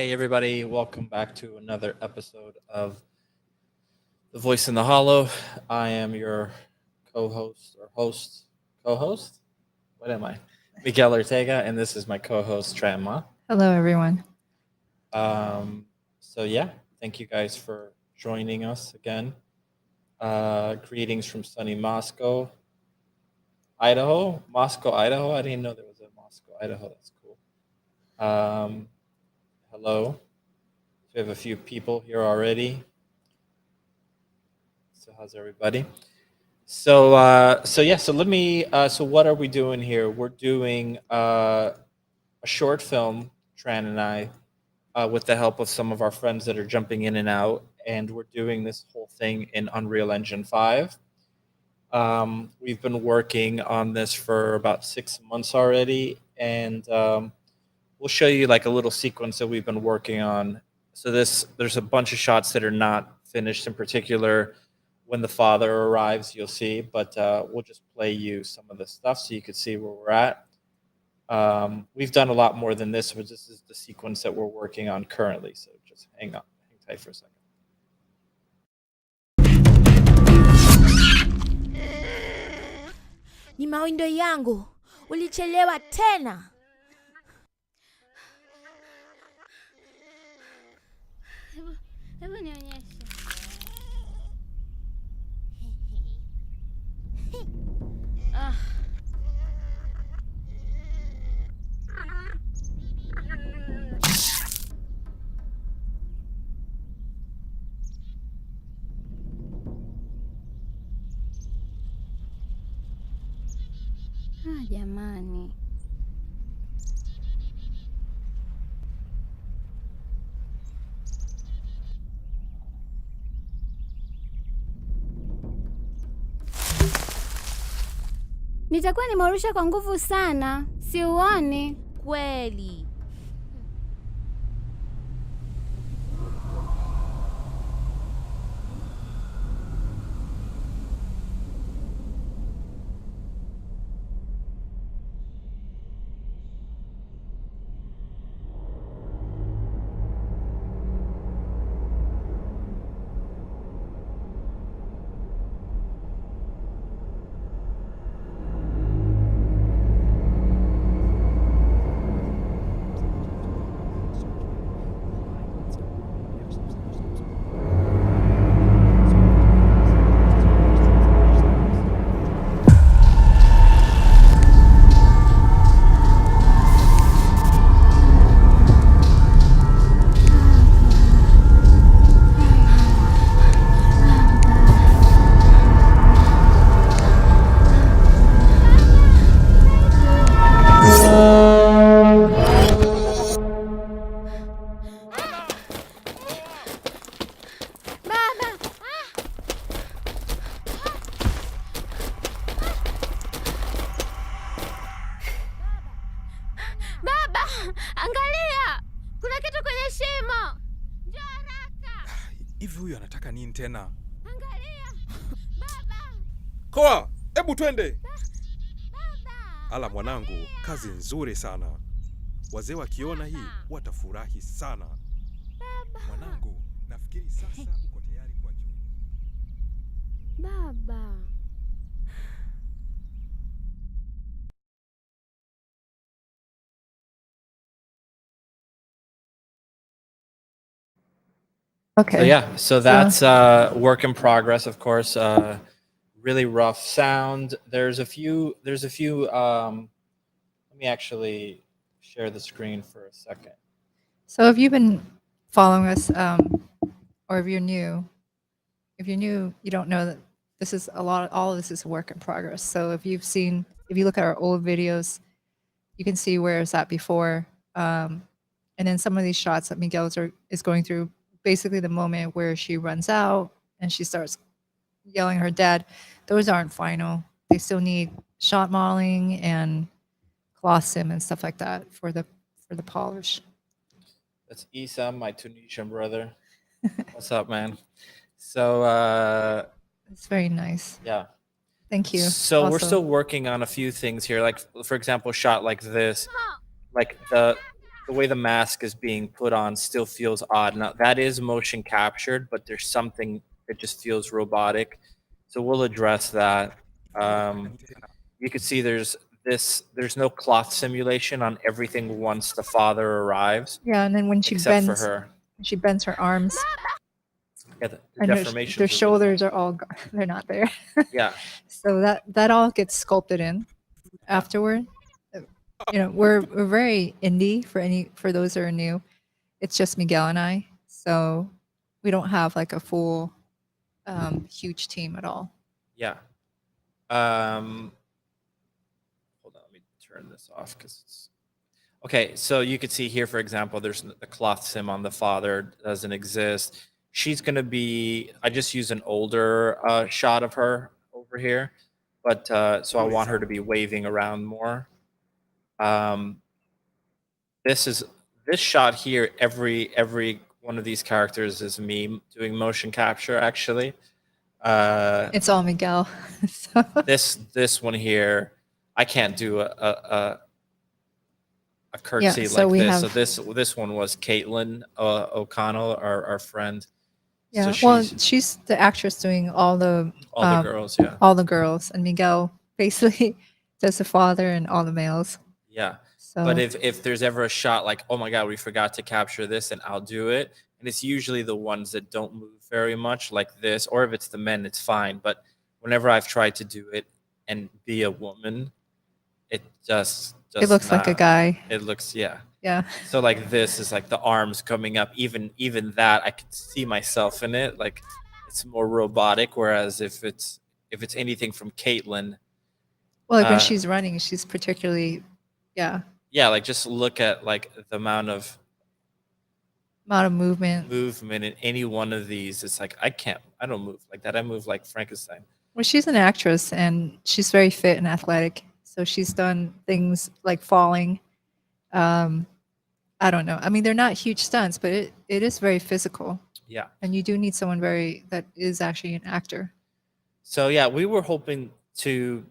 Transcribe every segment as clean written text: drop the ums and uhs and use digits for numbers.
Hey, everybody, welcome back to another episode of The Voice in the Hollow. I am your co-host or host, co-host? What am I? Miguel Ortega, and this is my co-host, Tran. Hello, everyone. So thank you guys for joining us again. Greetings from sunny Moscow, Idaho. Moscow, Idaho. I didn't know there was a Moscow, Idaho. That's cool. Hello. So we have a few people here already. So how's everybody? So let me. So what are we doing here? We're doing a short film, Tran and I, with the help of some of our friends that are jumping in and out, and we're doing this whole thing in Unreal Engine 5. We've been working on this for about 6 months already, and we'll show you like a little sequence that we've been working on. So there's a bunch of shots that are not finished. In particular, when the father arrives, you'll see, but we'll just play you some of the stuff so you can see where we're at. We've done a lot more than this, but this is the sequence that we're working on currently. So just hang tight for a second. Ni mawindo yangu, ulichelewa tena. Hebu nionyeshe. Jamani. Nitakuwa nimeurusha kwa nguvu sana, si uone? Kweli. Hivi huyu anataka nini tena? Angalia. Baba. Koa, hebu twende. Baba. Ala mwanangu, kazi nzuri sana. Wazee wakiona hii watafurahi sana. Baba. Mwanangu, nafikiri sasa uko tayari kwa juu. Baba. Okay. So that's work in progress, of course. Really rough sound. There's a few. Let me actually share the screen for a second. So if you've been following us, or if you're new, you don't know that this is all of this is a work in progress. So if you look at our old videos, you can see where it's at before. And then some of these shots that Miguel is going through, basically the moment where she runs out and she starts yelling at her dad, those aren't final. They still need shot modeling and cloth sim and stuff like that for the polish. That's Isa, my Tunisian brother. What's up, man? So it's very nice. Yeah. Thank you. So we're still working on a few things here. Like, for example, shot like this, like the the way the mask is being put on still feels odd. Now that is motion captured, but there's something that just feels robotic. So we'll address that. You can see there's no cloth simulation on everything once the father arrives, Yeah, and then when she except for bends, her. she bends her arms, Yeah, the and deformations their are really- shoulders are all they're not there. Yeah. So that all gets sculpted in afterward. You know, we're very indie for those that are new. It's just Miguel and I, so we don't have like a full huge team at all. Yeah. Hold on, let me turn this off because it's okay. So you could see here, for example, there's the cloth sim on the father doesn't exist. She's gonna be. I just use an older shot of her over here, but so I want her to be waving around more. This shot here. Every one of these characters is me doing motion capture. Actually, It's all Miguel. So, this one here, I can't do a curtsy so like we this. have- So this one was Caitlin O'Connell, our friend. yeah, So well, she's the actress doing all the girls, yeah. all the girls, and Miguel basically does the father and all the males. Yeah. So, But if there's ever a shot like, oh my God, we forgot to capture this, and I'll do it. And it's usually the ones that don't move very much, like this, or if it's the men, it's fine. But whenever I've tried to do it and be a woman, it just does it looks like a not. guy. It looks, yeah. Yeah. So like this is like the arms coming up. Even that, I can see myself in it. Like it's more robotic. Whereas if it's anything from Caitlin, Well, like when she's running, she's particularly, yeah, like just look at like the amount of movement. in any one of these. It's like I don't move like that. I move like Frankenstein. Well, she's an actress and she's very fit and athletic. So she's done things like falling. I don't know. I mean, they're not huge stunts, but it is very physical. Yeah. And you do need someone that is actually an actor. So yeah, we were hoping to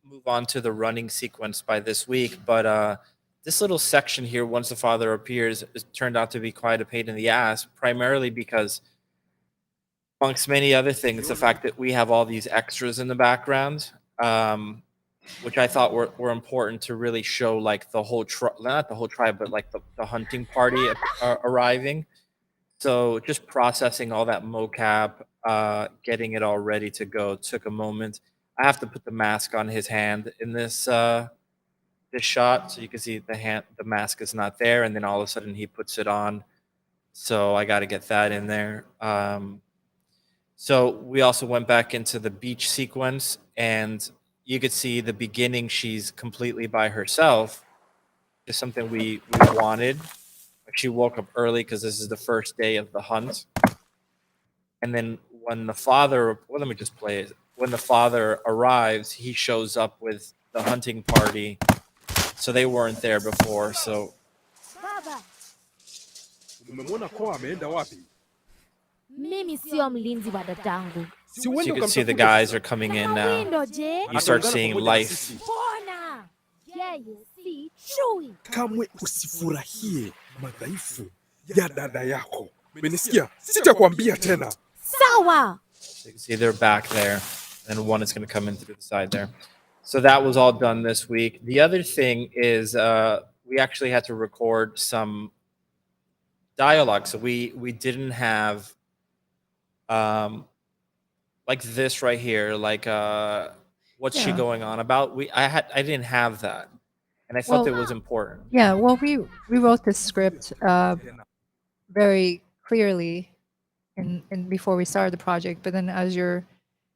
move on to the running sequence by this week, but this little section here, once the father appears, it turned out to be quite a pain in the ass, primarily because, amongst many other things, the fact that we have all these extras in the background, which I thought were important to really show like the whole not the whole tribe, but like the hunting party arriving. So just processing all that mocap, getting it all ready to go took a moment. I have to put the mask on his hand in this shot, so you can see the mask is not there, and then all of a sudden he puts it on. So I got to get that in there. So we also went back into the beach sequence, and you could see the beginning. She's completely by herself. It's something we wanted. She woke up early because this is the first day of the hunt. And then when the father, well, let me just play it. When the father arrives, he shows up with the hunting party. So they weren't there before. So Baba, Umemwona kwa ameenda wapi? mimi sio mlinzi wa dadangu. Si you uende can see the ukamtafute guys sasa. are coming in Kama now. windo je? You start Ataungana seeing pamoja na life. sisi. Mbona? Yeye si chui. Kamwe usifurahie madhaifu ya dada yako. Umenisikia? Sitakwambia tena. Sawa. So you can see they're back there, and one is going to come in through the side there. So that was all done this week. The other thing is we actually had to record some dialogue. So we didn't have like this right here, like what's she Yeah. going on about? I didn't have that, and I thought Well- that was important. Yeah, well, we wrote this script very clearly in before we started the project, but then as you're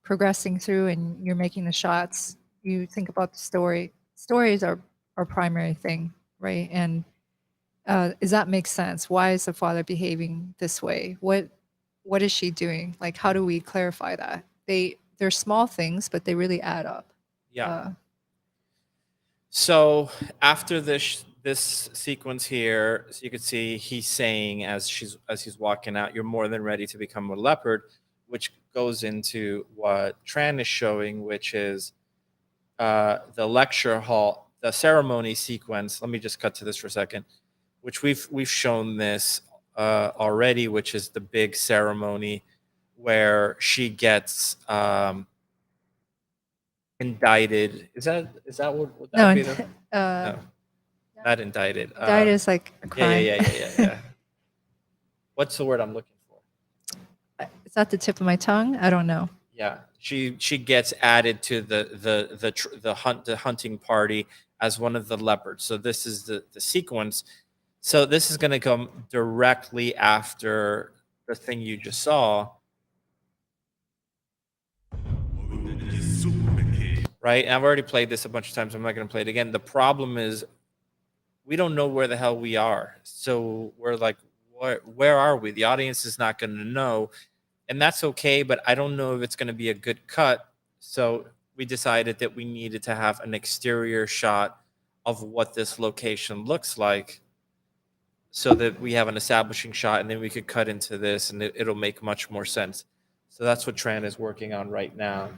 progressing through and you're making the shots, you think about the story. Stories are our primary thing, right? And does that make sense? Why is the father behaving this way? What is she doing? Like, how do we clarify that? They're small things, but they really add up. Yeah. So after this sequence here, so you can see he's saying as he's walking out, "You're more than ready to become a leopard," which goes into what Tran is showing, which is the lecture hall, the ceremony sequence. Let me just cut to this for a second. which we've shown this already, which is the big ceremony where she gets indicted. Is that would that No, be the no, not indicted. diet is like a crime. Yeah. What's the word I'm looking for? It's at the tip of my tongue. I don't know. Yeah, she gets added to the hunting party as one of the leopards. So this is the sequence. So this is going to come directly after the thing you just saw, right? And I've already played this a bunch of times. I'm not going to play it again. The problem is we don't know where the hell we are. So we're like, where are we? The audience is not going to know. And that's okay, but I don't know if it's going to be a good cut. So we decided that we needed to have an exterior shot of what this location looks like so that we have an establishing shot, and then we could cut into this, and it'll make much more sense. So that's what Tran is working on right now.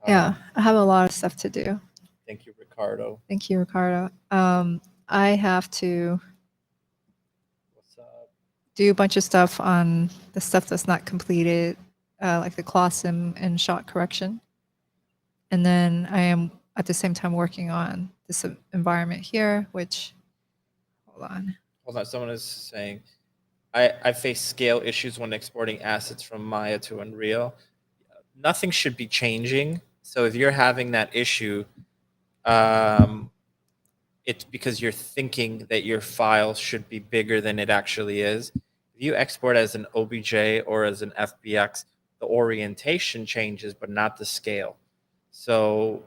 Yeah, I have a lot of stuff to do. Thank you, Ricardo. Thank you, Ricardo. I have to What's up? do a bunch of stuff on the stuff that's not completed, like the CLOSM and shot correction. And then I am at the same time working on this environment here, which, hold on. Someone is saying, I face scale issues when exporting assets from Maya to Unreal. Nothing should be changing. So if you're having that issue, it's because you're thinking that your file should be bigger than it actually is. If you export as an OBJ or as an FBX, the orientation changes, but not the scale. So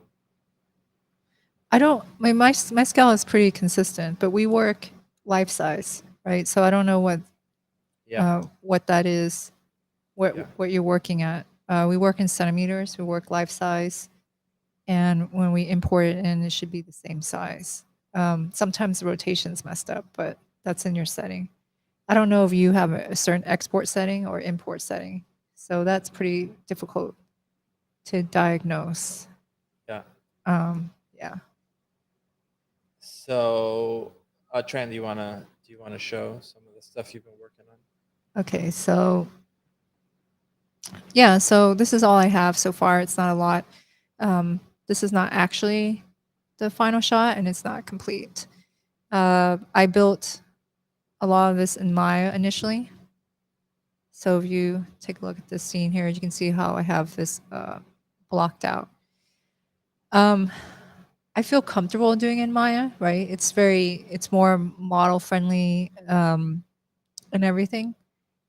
my scale is pretty consistent, but we work life size, right? So I don't know what that is, what you're working at. We work in centimeters, we work life size, and when we import it in, it should be the same size. Sometimes the rotation's messed up, but that's in your setting. I don't know if you have a certain export setting or import setting, so that's pretty difficult to diagnose. Yeah. Yeah. So, Tran, do you wanna show some of the stuff you've been working on? Okay, so yeah, so this is all I have so far. It's not a lot. This is not actually the final shot, and it's not complete. I built a lot of this in Maya initially. So if you take a look at this scene here, you can see how I have this blocked out. I feel comfortable doing it in Maya, right? It's more model friendly and everything.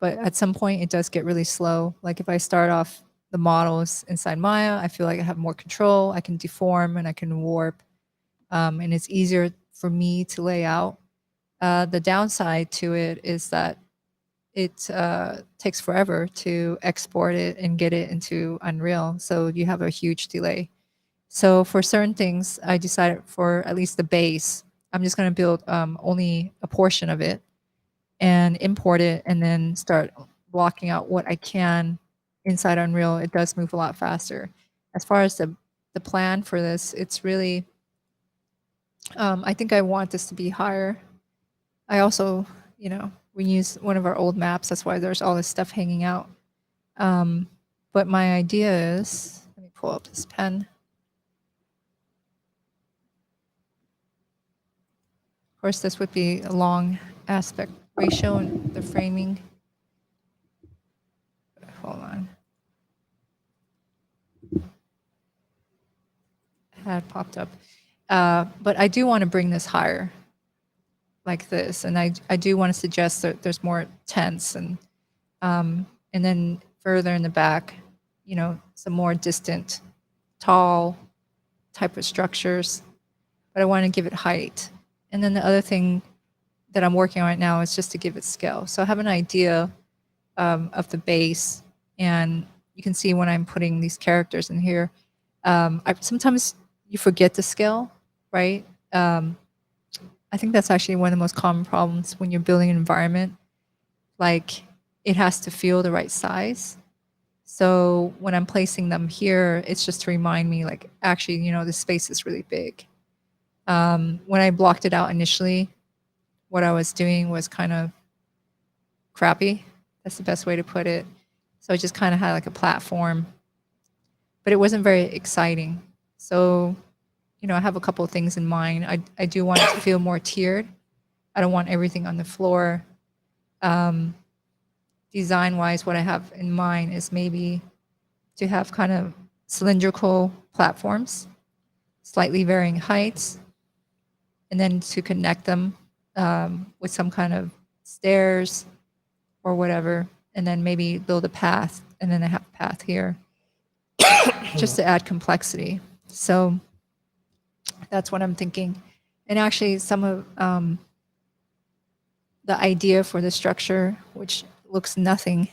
But at some point it does get really slow. Like if I start off the models inside Maya, I feel like I have more control. I can deform and I can warp. And it's easier for me to lay out. The downside to it is that it takes forever to export it and get it into Unreal. So you have a huge delay. So for certain things, I decided for at least the base, I'm just going to build only a portion of it and import it and then start blocking out what I can inside Unreal. It does move a lot faster. As far as the plan for this, it's really, I think I want this to be higher. I also, we use one of our old maps. That's why there's all this stuff hanging out. But my idea is, let me pull up this pen. Of course, this would be a long aspect ratio and the framing. Hold on. Had popped up. But I do want to bring this higher like this. And I do want to suggest that there's more tents and then further in the back, some more distant, tall type of structures. But I want to give it height. And then the other thing that I'm working on right now is just to give it scale. So I have an idea of the base, and you can see when I'm putting these characters in here, sometimes you forget the scale, right? I think that's actually one of the most common problems when you're building an environment. Like, it has to feel the right size. So when I'm placing them here, it's just to remind me, like, actually, this space is really big. When I blocked it out initially, what I was doing was kind of crappy. That's the best way to put it. So I just kind of had like a platform, but it wasn't very exciting. So, you know, I have a couple of things in mind. I do want it to feel more tiered. I don't want everything on the floor. Design-wise, what I have in mind is maybe to have kind of cylindrical platforms, slightly varying heights, and then to connect them with some kind of stairs or whatever, and then maybe build a path, and then I have a path here just to add complexity. So that's what I'm thinking. And actually, some of the idea for the structure, which looks nothing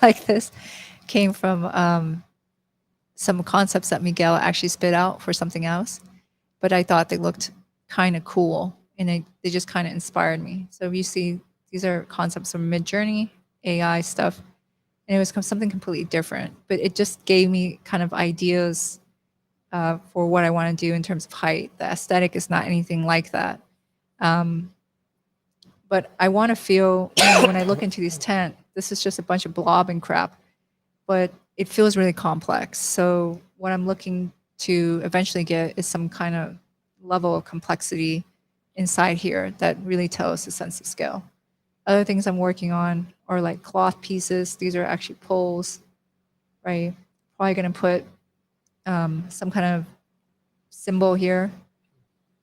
like this, came from some concepts that Miguel actually spit out for something else. But I thought they looked kind of cool, and they just kind of inspired me. So if you see, these are concepts from Midjourney, AI stuff, and it was something completely different. But it just gave me kind of ideas for what I want to do in terms of height. The aesthetic is not anything like that. But I want to feel, you know, when I look into these tent, this is just a bunch of blob and crap, but it feels really complex. So what I'm looking to eventually get is some kind of level of complexity inside here that really tells a sense of scale. Other things I'm working on are like cloth pieces. These are actually poles, right? Probably going to put some kind of symbol here,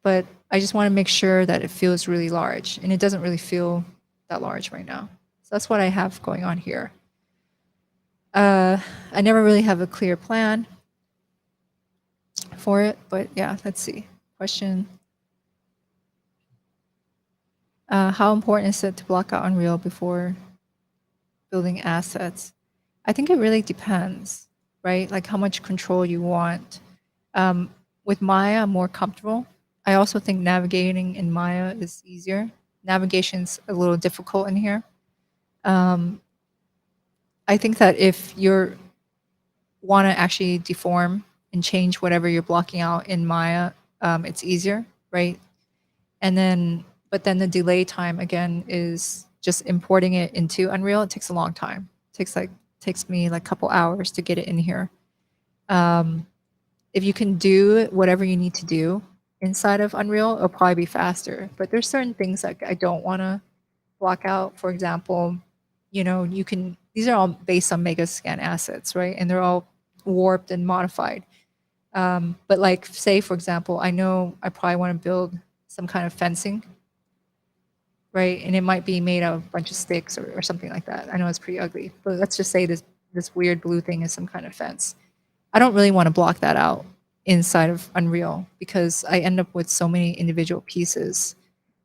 but I just want to make sure that it feels really large, and it doesn't really feel that large right now. So that's what I have going on here. I never really have a clear plan for it, but yeah, let's see. Question. How important is it to block out Unreal before building assets? I think it really depends, right? Like how much control you want. With Maya, I'm more comfortable. I also think navigating in Maya is easier. Navigation's a little difficult in here. I think that if you want to actually deform and change whatever you're blocking out in Maya, it's easier, right? And then, but then the delay time again is just importing it into Unreal. It takes a long time. It takes me like a couple hours to get it in here. If you can do whatever you need to do inside of Unreal, it'll probably be faster. But there's certain things that I don't want to block out. For example, you know, you can, these are all based on Megascan assets, right? And they're all warped and modified. But like, say, for example, I know I probably want to build some kind of fencing, right? And it might be made out of a bunch of sticks or something like that. I know it's pretty ugly, but let's just say this weird blue thing is some kind of fence. I don't really want to block that out inside of Unreal because I end up with so many individual pieces.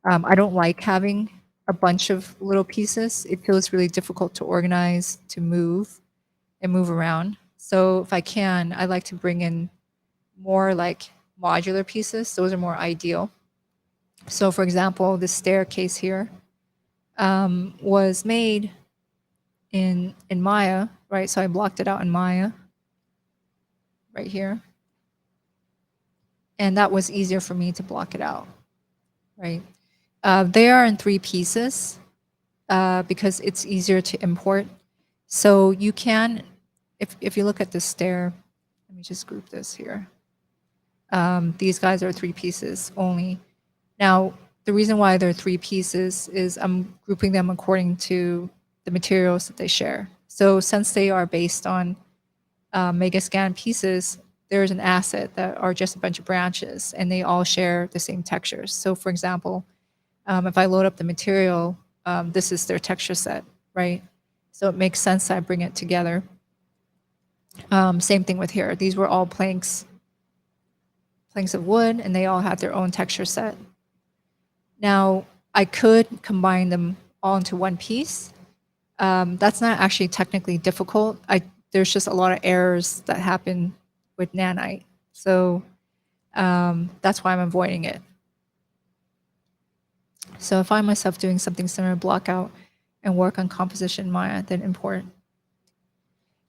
I don't like having a bunch of little pieces. It feels really difficult to organize, to move around. So if I can, I like to bring in more like modular pieces. Those are more ideal. So for example, this staircase here was made in Maya, right? So I blocked it out in Maya right here. And that was easier for me to block it out, right? They are in 3 pieces because it's easier to import. So you can, if you look at this stair, let me just group this here. These guys are 3 pieces only. Now, the reason why they're 3 pieces is I'm grouping them according to the materials that they share. So since they are based on Megascan pieces, there's an asset that are just a bunch of branches, and they all share the same textures. So for example, if I load up the material, this is their texture set, right? So it makes sense that I bring it together. Same thing with here. These were all planks of wood, and they all have their own texture set. Now, I could combine them all into one piece. That's not actually technically difficult. There's just a lot of errors that happen with nanite. So that's why I'm avoiding it. So I find myself doing something similar, block out and work on composition in Maya, then import.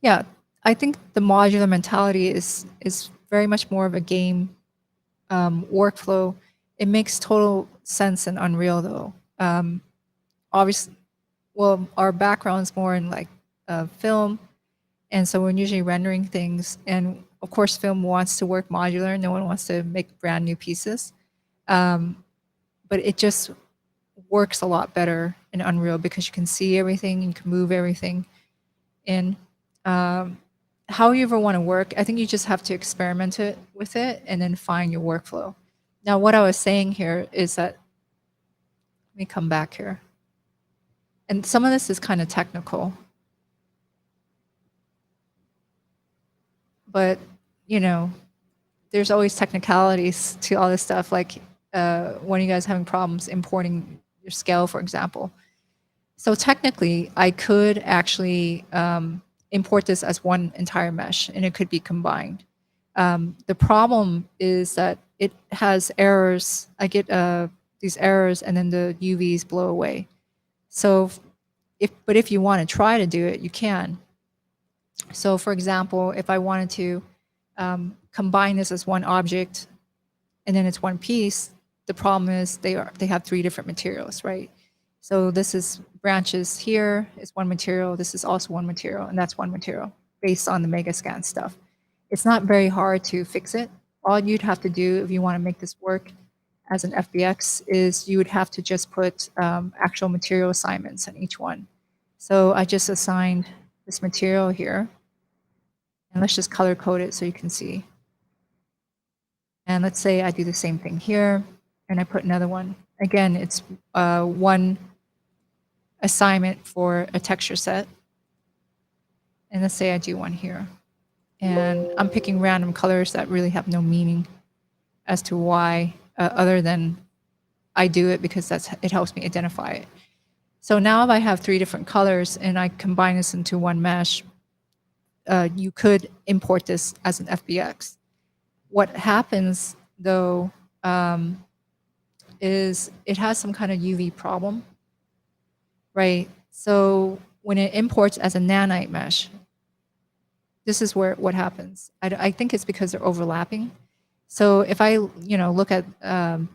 Yeah, I think the modular mentality is very much more of a game workflow. It makes total sense in Unreal though. Obviously, well, our background's more in like film, and so we're usually rendering things. And of course, film wants to work modular. No one wants to make brand new pieces, but it just works a lot better in Unreal because you can see everything, you can move everything in. How you ever want to work, I think you just have to experiment with it and then find your workflow. Now, what I was saying here is that, let me come back here. And some of this is kind of technical, but you know, there's always technicalities to all this stuff. Like one of you guys having problems importing your scale, for example. So technically, I could actually import this as one entire mesh, and it could be combined. The problem is that it has errors. I get these errors, and then the UVs blow away. So, if you want to try to do it, you can. So, for example, if I wanted to combine this as one object, and then it's one piece, the problem is they have 3 different materials, right? So this is branches here is one material. This is also one material, and that's one material based on the Megascan stuff. It's not very hard to fix it. All you'd have to do if you want to make this work as an FBX is you would have to just put actual material assignments on each one. So I just assigned this material here, and let's just color code it so you can see. And let's say I do the same thing here, and I put another one. Again, it's one assignment for a texture set. And let's say I do one here. And I'm picking random colors that really have no meaning as to why, other than I do it because it helps me identify it. So now if I have 3 different colors and I combine this into one mesh, you could import this as an FBX. What happens though is it has some kind of UV problem, right? So when it imports as a nanite mesh, this is what happens. I think it's because they're overlapping. So if I look at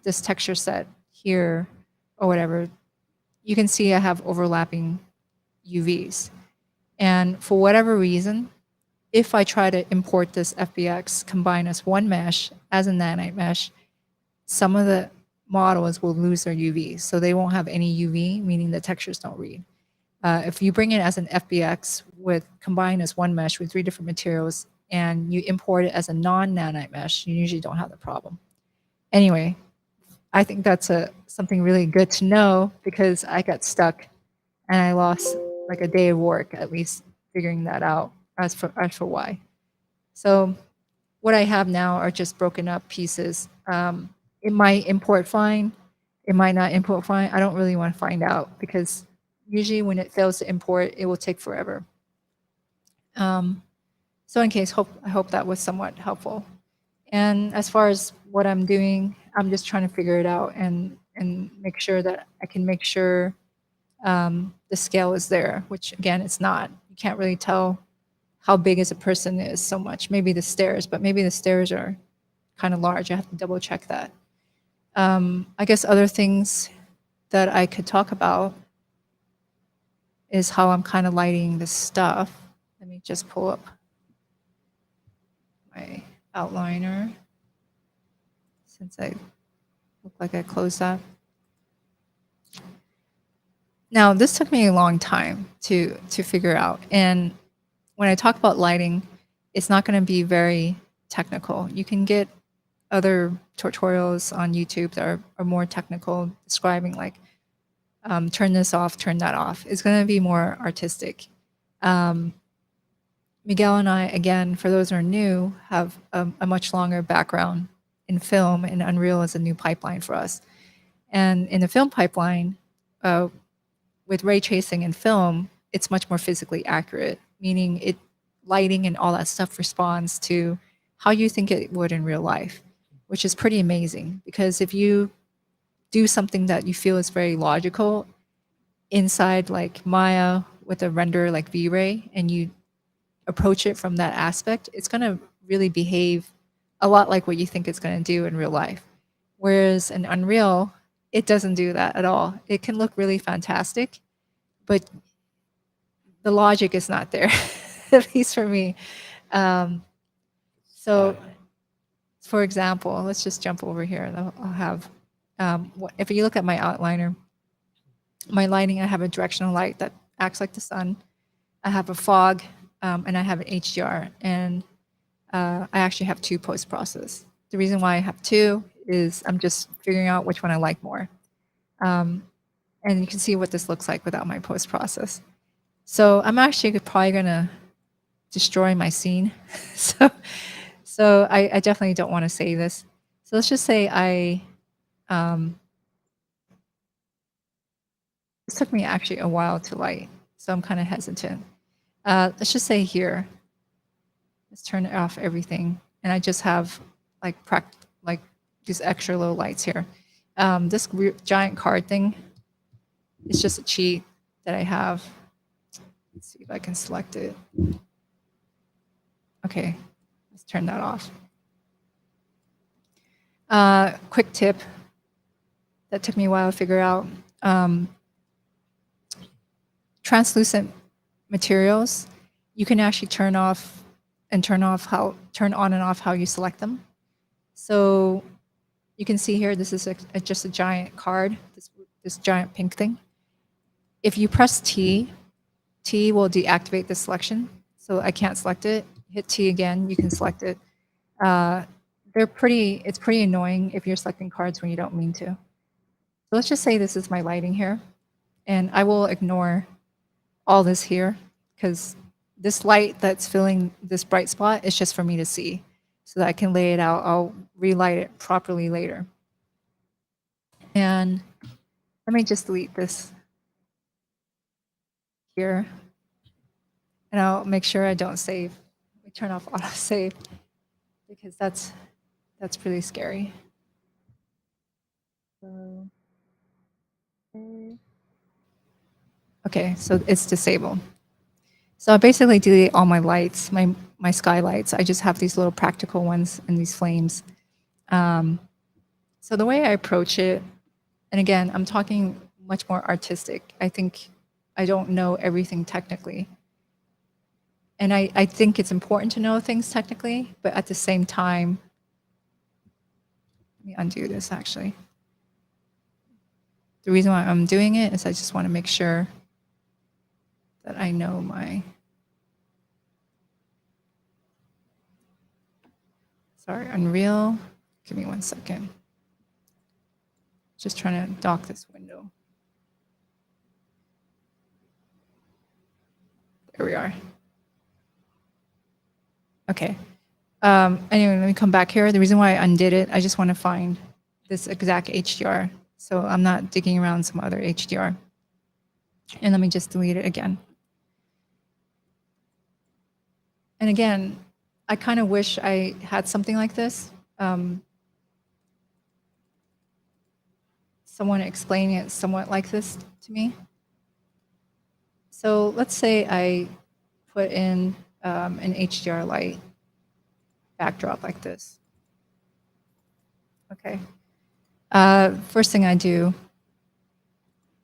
this texture set here or whatever, you can see I have overlapping UVs. And for whatever reason, if I try to import this FBX, combine as one mesh, as a nanite mesh, some of the models will lose their UVs. So they won't have any UV, meaning the textures don't read. If you bring it as an FBX combined as one mesh with 3 different materials, and you import it as a non-nanite mesh, you usually don't have the problem. Anyway, I think that's something really good to know because I got stuck and I lost like a day of work at least figuring that out as for why. So what I have now are just broken up pieces. It might import fine, it might not import fine. I don't really want to find out because usually when it fails to import, it will take forever. So in case, I hope that was somewhat helpful. And as far as what I'm doing, I'm just trying to figure it out and make sure that I can make sure the scale is there, which again, it's not. You can't really tell how big as a person is so much. Maybe the stairs, but maybe the stairs are kind of large. I have to double check that. I guess other things that I could talk about is how I'm kind of lighting this stuff. Let me just pull up my outliner since I look like I closed that. Now, this took me a long time to figure out. And when I talk about lighting, it's not going to be very technical. You can get other tutorials on YouTube that are more technical, describing like, turn this off, turn that off. It's going to be more artistic. Miguel and I, again, for those who are new, have a much longer background in film, and Unreal is a new pipeline for us. And in the film pipeline, with ray tracing in film, it's much more physically accurate, meaning lighting and all that stuff responds to how you think it would in real life, which is pretty amazing. Because if you do something that you feel is very logical inside like Maya with a render like V-Ray, and you approach it from that aspect, it's going to really behave a lot like what you think it's going to do in real life. Whereas in Unreal, it doesn't do that at all. It can look really fantastic, but the logic is not there, at least for me. So, for example, let's just jump over here. And I'll have, if you look at my outliner, my lighting, I have a directional light that acts like the sun. I have a fog, and I have an HDR, and I actually have 2 post-process. The reason why I have 2 is I'm just figuring out which one I like more. And you can see what this looks like without my post-process. So I'm actually probably gonna destroy my scene. so I definitely don't want to save this. So let's just say it took me actually a while to light, so I'm kind of hesitant. Let's just say here, let's turn off everything, and I just have like these extra low lights here. This giant card thing is just a cheat that I have. Let's see if I can select it. Okay, let's turn that off. Quick tip that took me a while to figure out. Translucent materials, you can actually turn on and off how you select them. So you can see here, this is just a giant card, this giant pink thing. If you press T will deactivate the selection. So I can't select it. Hit T again, you can select it. It's pretty annoying if you're selecting cards when you don't mean to. So let's just say this is my lighting here, and I will ignore all this here because this light that's filling this bright spot is just for me to see so that I can lay it out. I'll relight it properly later. And let me just delete this here, and I'll make sure I don't save. Let me turn off auto save because that's pretty scary. So, okay, so it's disabled. So I basically delete all my lights, my skylights. I just have these little practical ones and these flames. So the way I approach it, and again, I'm talking much more artistic. I think I don't know everything technically. And I think it's important to know things technically, but at the same time, let me undo this actually. The reason why I'm doing it is I just want to make sure that I know my, sorry, Unreal. Give me 1 second. Just trying to dock this window. There we are. Okay. Anyway, let me come back here. The reason why I undid it, I just want to find this exact HDR. So I'm not digging around some other HDR. And let me just delete it again. And again, I kind of wish I had something like this. Someone explaining it somewhat like this to me. So let's say I put in an HDR light backdrop like this. Okay. First thing I do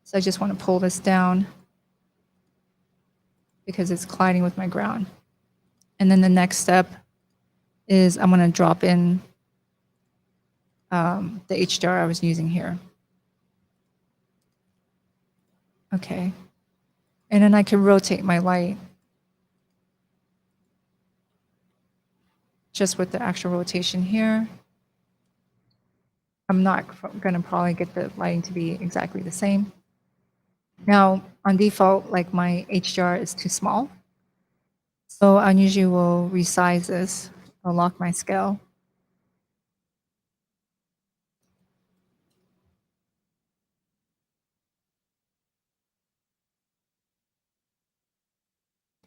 is I just want to pull this down because it's colliding with my ground. And then the next step is I'm going to drop in the HDR I was using here. Okay. And then I can rotate my light just with the actual rotation here. I'm not going to probably get the lighting to be exactly the same. Now, on default, like my HDR is too small. So I usually will resize this. I'll lock my scale.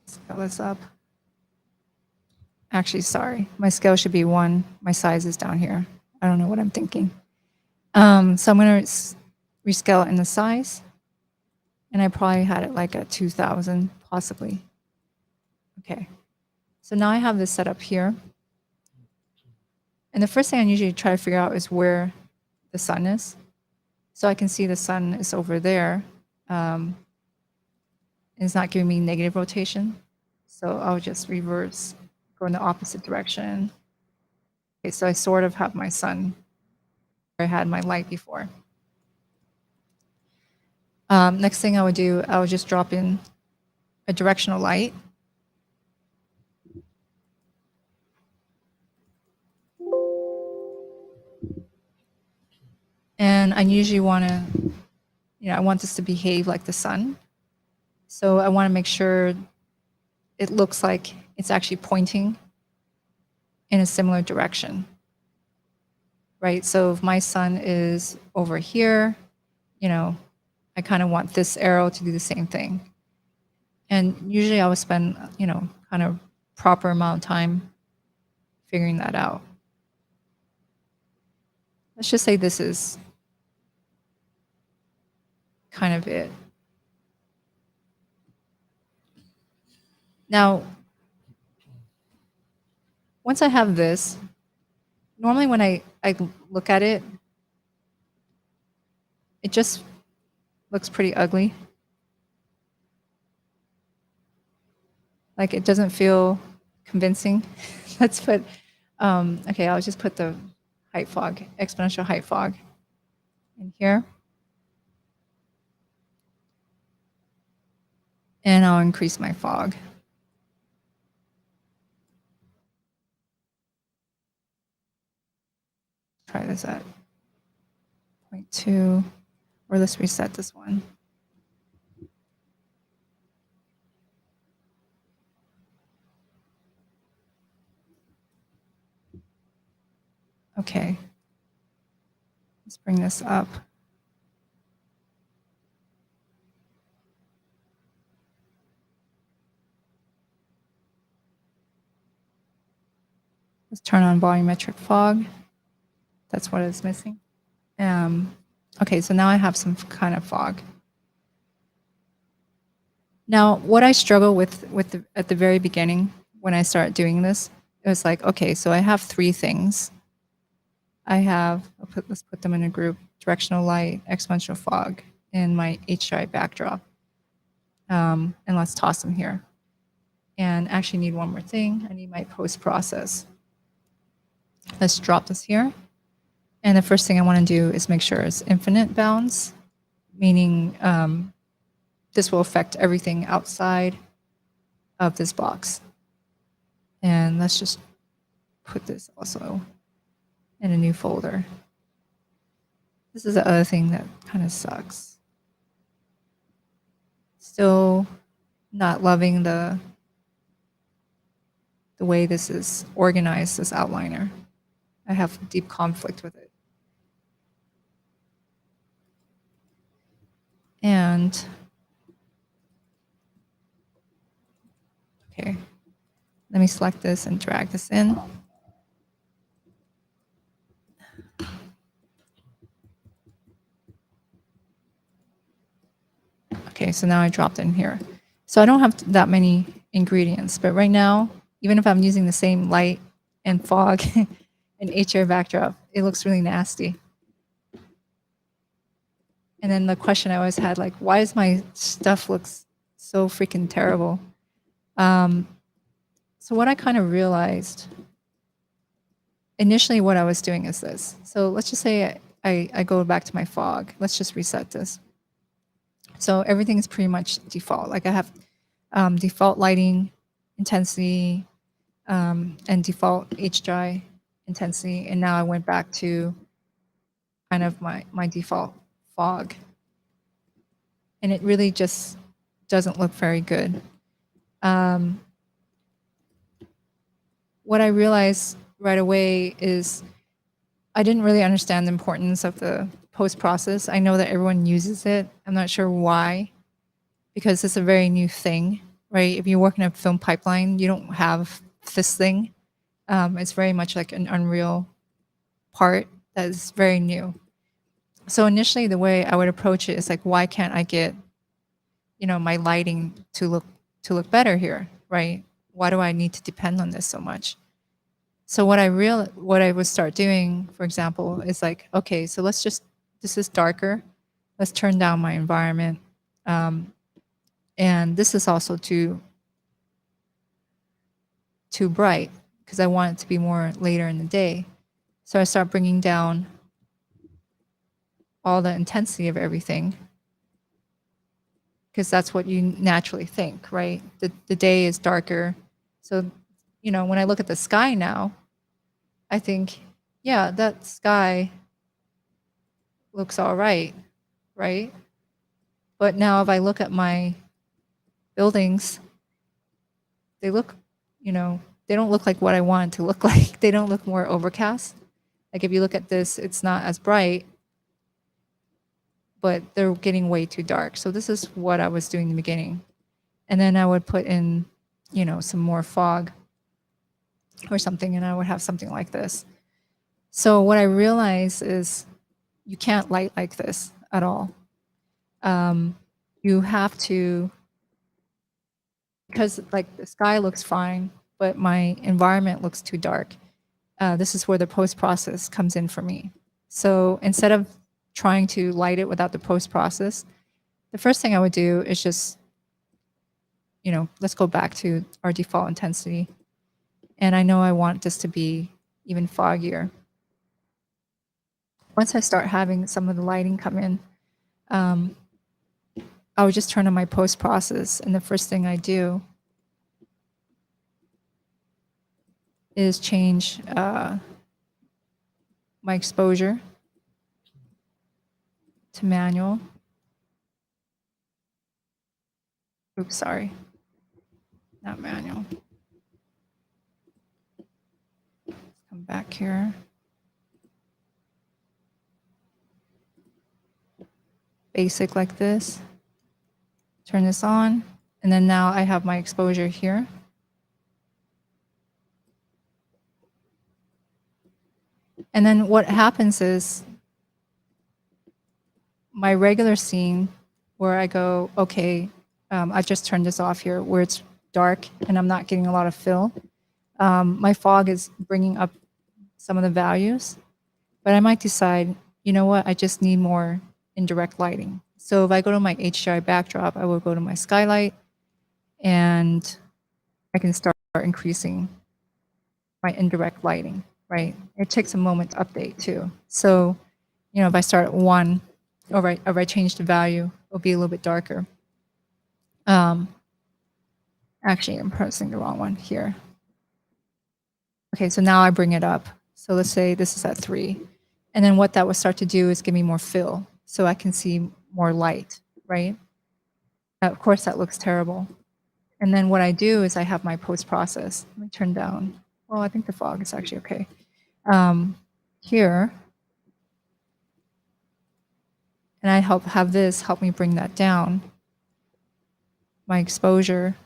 Scale this up. Actually, sorry, my scale should be 1. My size is down here. I don't know what I'm thinking. So I'm going to rescale it in the size. And I probably had it like at 2000, possibly. Okay. So now I have this set up here. And the first thing I usually try to figure out is where the sun is. So I can see the sun is over there. It's not giving me negative rotation. So I'll just reverse, go in the opposite direction. Okay, so I sort of have my sun where I had my light before. Next thing I would do, I would just drop in a directional light. And I usually want to, I want this to behave like the sun. So I want to make sure it looks like it's actually pointing in a similar direction, right? So if my sun is over here, I kind of want this arrow to do the same thing. And usually I would spend, kind of proper amount of time figuring that out. Let's just say this is kind of it. Now, once I have this, normally when I look at it, it just looks pretty ugly. Like it doesn't feel convincing. Let's put, okay, I'll just put the height fog, exponential height fog in here. And I'll increase my fog. Try this at 0.2, or let's reset this one. Okay, let's bring this up. Let's turn on volumetric fog. That's what is missing. Okay, so now I have some kind of fog. Now, what I struggle with at the very beginning when I started doing this, it was like, okay, so I have three things. I have, let's put them in a group: directional light, exponential fog, and my HDRI backdrop. And let's toss them here. And actually need one more thing. I need my post-process. Let's drop this here. And the first thing I want to do is make sure it's infinite bounds, meaning this will affect everything outside of this box. And let's just put this also in a new folder. This is the other thing that kind of sucks. Still not loving the way this is organized, this outliner. I have deep conflict with it. And, okay, let me select this and drag this in. Okay, so now I dropped in here. So I don't have that many ingredients, but right now, even if I'm using the same light and fog and HDRI backdrop, it looks really nasty. And then the question I always had, like, why does my stuff looks so freaking terrible? So what I kind of realized, initially what I was doing is this. So let's just say I go back to my fog. Let's just reset this. So everything is pretty much default. Like I have default lighting intensity and default HDRI intensity. And now I went back to kind of my default fog. And it really just doesn't look very good. What I realized right away is I didn't really understand the importance of the post-process. I know that everyone uses it. I'm not sure why, because it's a very new thing, right? If you work in a film pipeline, you don't have this thing. It's very much like an Unreal part that is very new. So initially, the way I would approach it is like, why can't I get, my lighting to look better here, right? Why do I need to depend on this so much? So what I would start doing, for example, is like, okay, so let's just this is darker. Let's turn down my environment. And this is also too bright because I want it to be more later in the day. So I start bringing down all the intensity of everything because that's what you naturally think, right? The day is darker. So, you know, when I look at the sky now, I think, yeah, that sky looks all right, right? But now if I look at my buildings, they look, you know, they don't look like what I want it to look like. They don't look more overcast. Like if you look at this, it's not as bright, but they're getting way too dark. So this is what I was doing in the beginning. And then I would put in, you know, some more fog or something, and I would have something like this. So what I realized is you can't light like this at all. You have to, because like the sky looks fine, but my environment looks too dark. This is where the post-process comes in for me. So instead of trying to light it without the post-process, the first thing I would do is just, you know, let's go back to our default intensity. And I know I want this to be even foggier. Once I start having some of the lighting come in, I would just turn on my post-process, and the first thing I do is change my exposure to manual. Oops, sorry, not manual. Come back here. Basic like this. Turn this on, and then now I have my exposure here. And then what happens is my regular scene where I go, okay, I just turned this off here where it's dark and I'm not getting a lot of fill. My fog is bringing up some of the values, but I might decide, you know what, I just need more indirect lighting. So if I go to my HDRI backdrop, I will go to my skylight and I can start increasing my indirect lighting, right? It takes a moment to update too. So, you know, if I start at 1, or if I change the value, it'll be a little bit darker. Actually, I'm pressing the wrong one here. Okay, so now I bring it up. So let's say this is at 3. And then what that will start to do is give me more fill so I can see more light, right? Of course, that looks terrible. And then what I do is I have my post-process. Let me turn down. Well, I think the fog is actually okay. Here. And I have this help me bring that down. My exposure.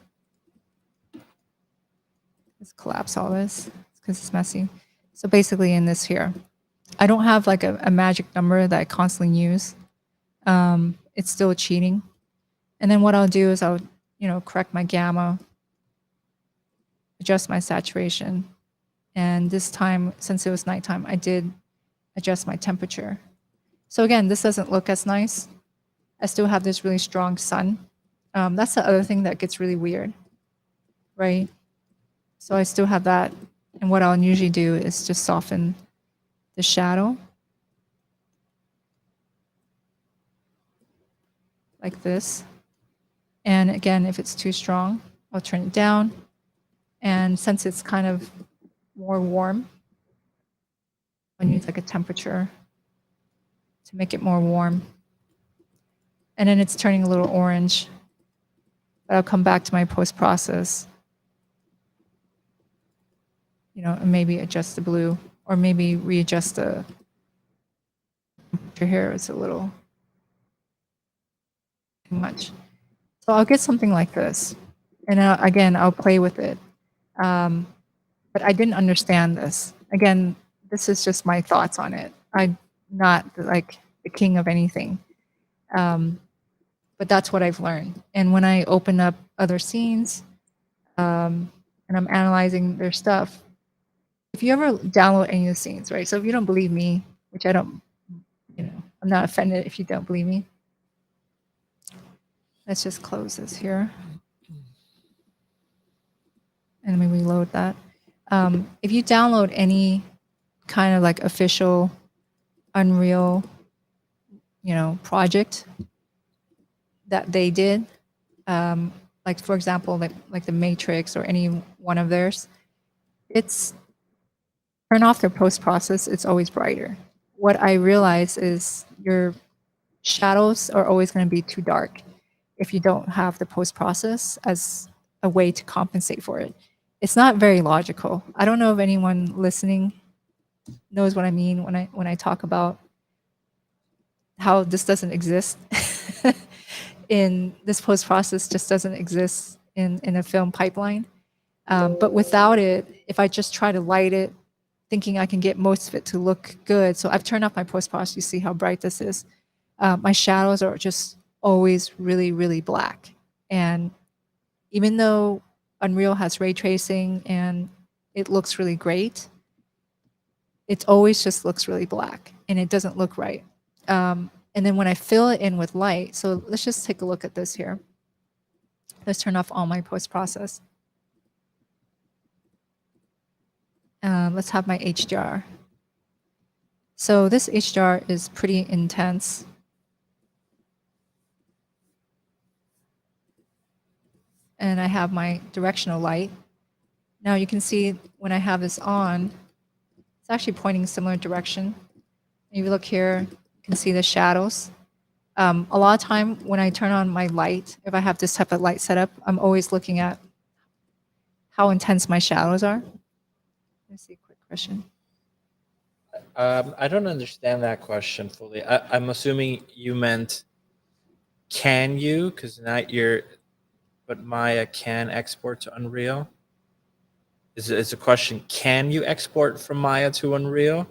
Let's collapse all this because it's messy. So basically in this here, I don't have like a magic number that I constantly use. It's still cheating. And then what I'll do is I'll, you know, correct my gamma, adjust my saturation. And this time, since it was nighttime, I did adjust my temperature. So again, this doesn't look as nice. I still have this really strong sun. That's the other thing that gets really weird, right? So I still have that. And what I'll usually do is just soften the shadow. Like this. And again, if it's too strong, I'll turn it down. And since it's kind of more warm, I'll use like a temperature to make it more warm. And then it's turning a little orange. But I'll come back to my post-process, you know, and maybe adjust the blue, or maybe readjust the temperature here. It's a little too much. So I'll get something like this. And again, I'll play with it. But I didn't understand this. Again, this is just my thoughts on it. I'm not like the king of anything. But that's what I've learned. And when I open up other scenes and I'm analyzing their stuff, if you ever download any of the scenes, right? So if you don't believe me, which I don't, you know, I'm not offended if you don't believe me. Let's just close this here. And let me reload that. If you download any kind of like official Unreal, project that they did, like for example, like the Matrix or any one of theirs, it's turn off their post process. It's always brighter. What I realize is your shadows are always going to be too dark if you don't have the post process as a way to compensate for it. It's not very logical. I don't know if anyone listening knows what I mean when I talk about how this doesn't exist in this post process just doesn't exist in a film pipeline. But without it, if I just try to light it, thinking I can get most of it to look good. So I've turned off my post process. You see how bright this is. My shadows are just always really, really black. And even though Unreal has ray tracing and it looks really great, it always just looks really black and it doesn't look right. And then when I fill it in with light, so let's just take a look at this here. Let's turn off all my post-process. Let's have my HDR. So this HDR is pretty intense. And I have my directional light. Now you can see when I have this on, it's actually pointing a similar direction. If you look here, you can see the shadows. A lot of time when I turn on my light, if I have this type of light setup, I'm always looking at how intense my shadows are. Let's see, quick question. I don't understand that question fully. I'm assuming you meant, can you? Because not your, but Maya can export to Unreal. Is a question, can you export from Maya to Unreal?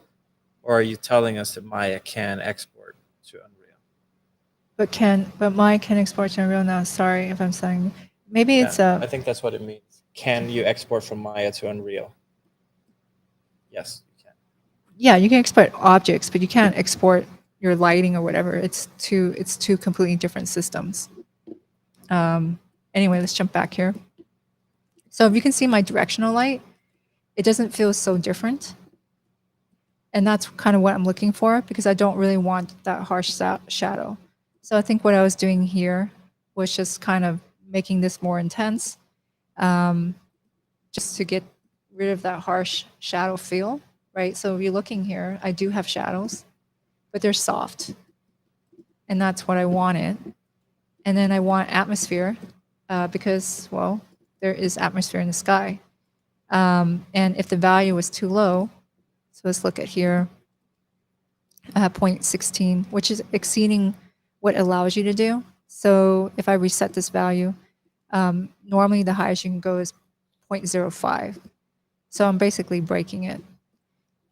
Or are you telling us that Maya can export to Unreal? But Maya can export to Unreal now. Sorry if I'm saying, maybe Yeah, it's I think that's what it means. Can you export from Maya to Unreal? Yes, you can. Yeah, you can export objects, but you can't export your lighting or whatever. It's two completely different systems. Anyway, let's jump back here. So if you can see my directional light, it doesn't feel so different. And that's kind of what I'm looking for because I don't really want that harsh shadow. So I think what I was doing here was just kind of making this more intense, just to get rid of that harsh shadow feel, right? So if you're looking here, I do have shadows, but they're soft. And that's what I wanted. And then I want atmosphere because, well, there is atmosphere in the sky. And if the value was too low, so let's look at here, 0.16, which is exceeding what it allows you to do. So if I reset this value, normally the highest you can go is 0.05. So I'm basically breaking it.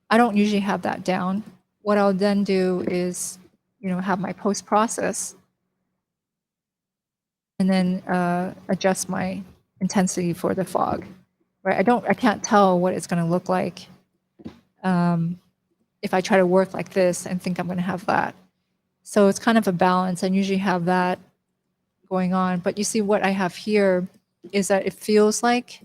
I don't usually have that down. What I'll then do is, have my post-process and then adjust my intensity for the fog, right? I can't tell what it's going to look like if I try to work like this and think I'm going to have that. So it's kind of a balance. I usually have that going on. But you see what I have here is that it feels like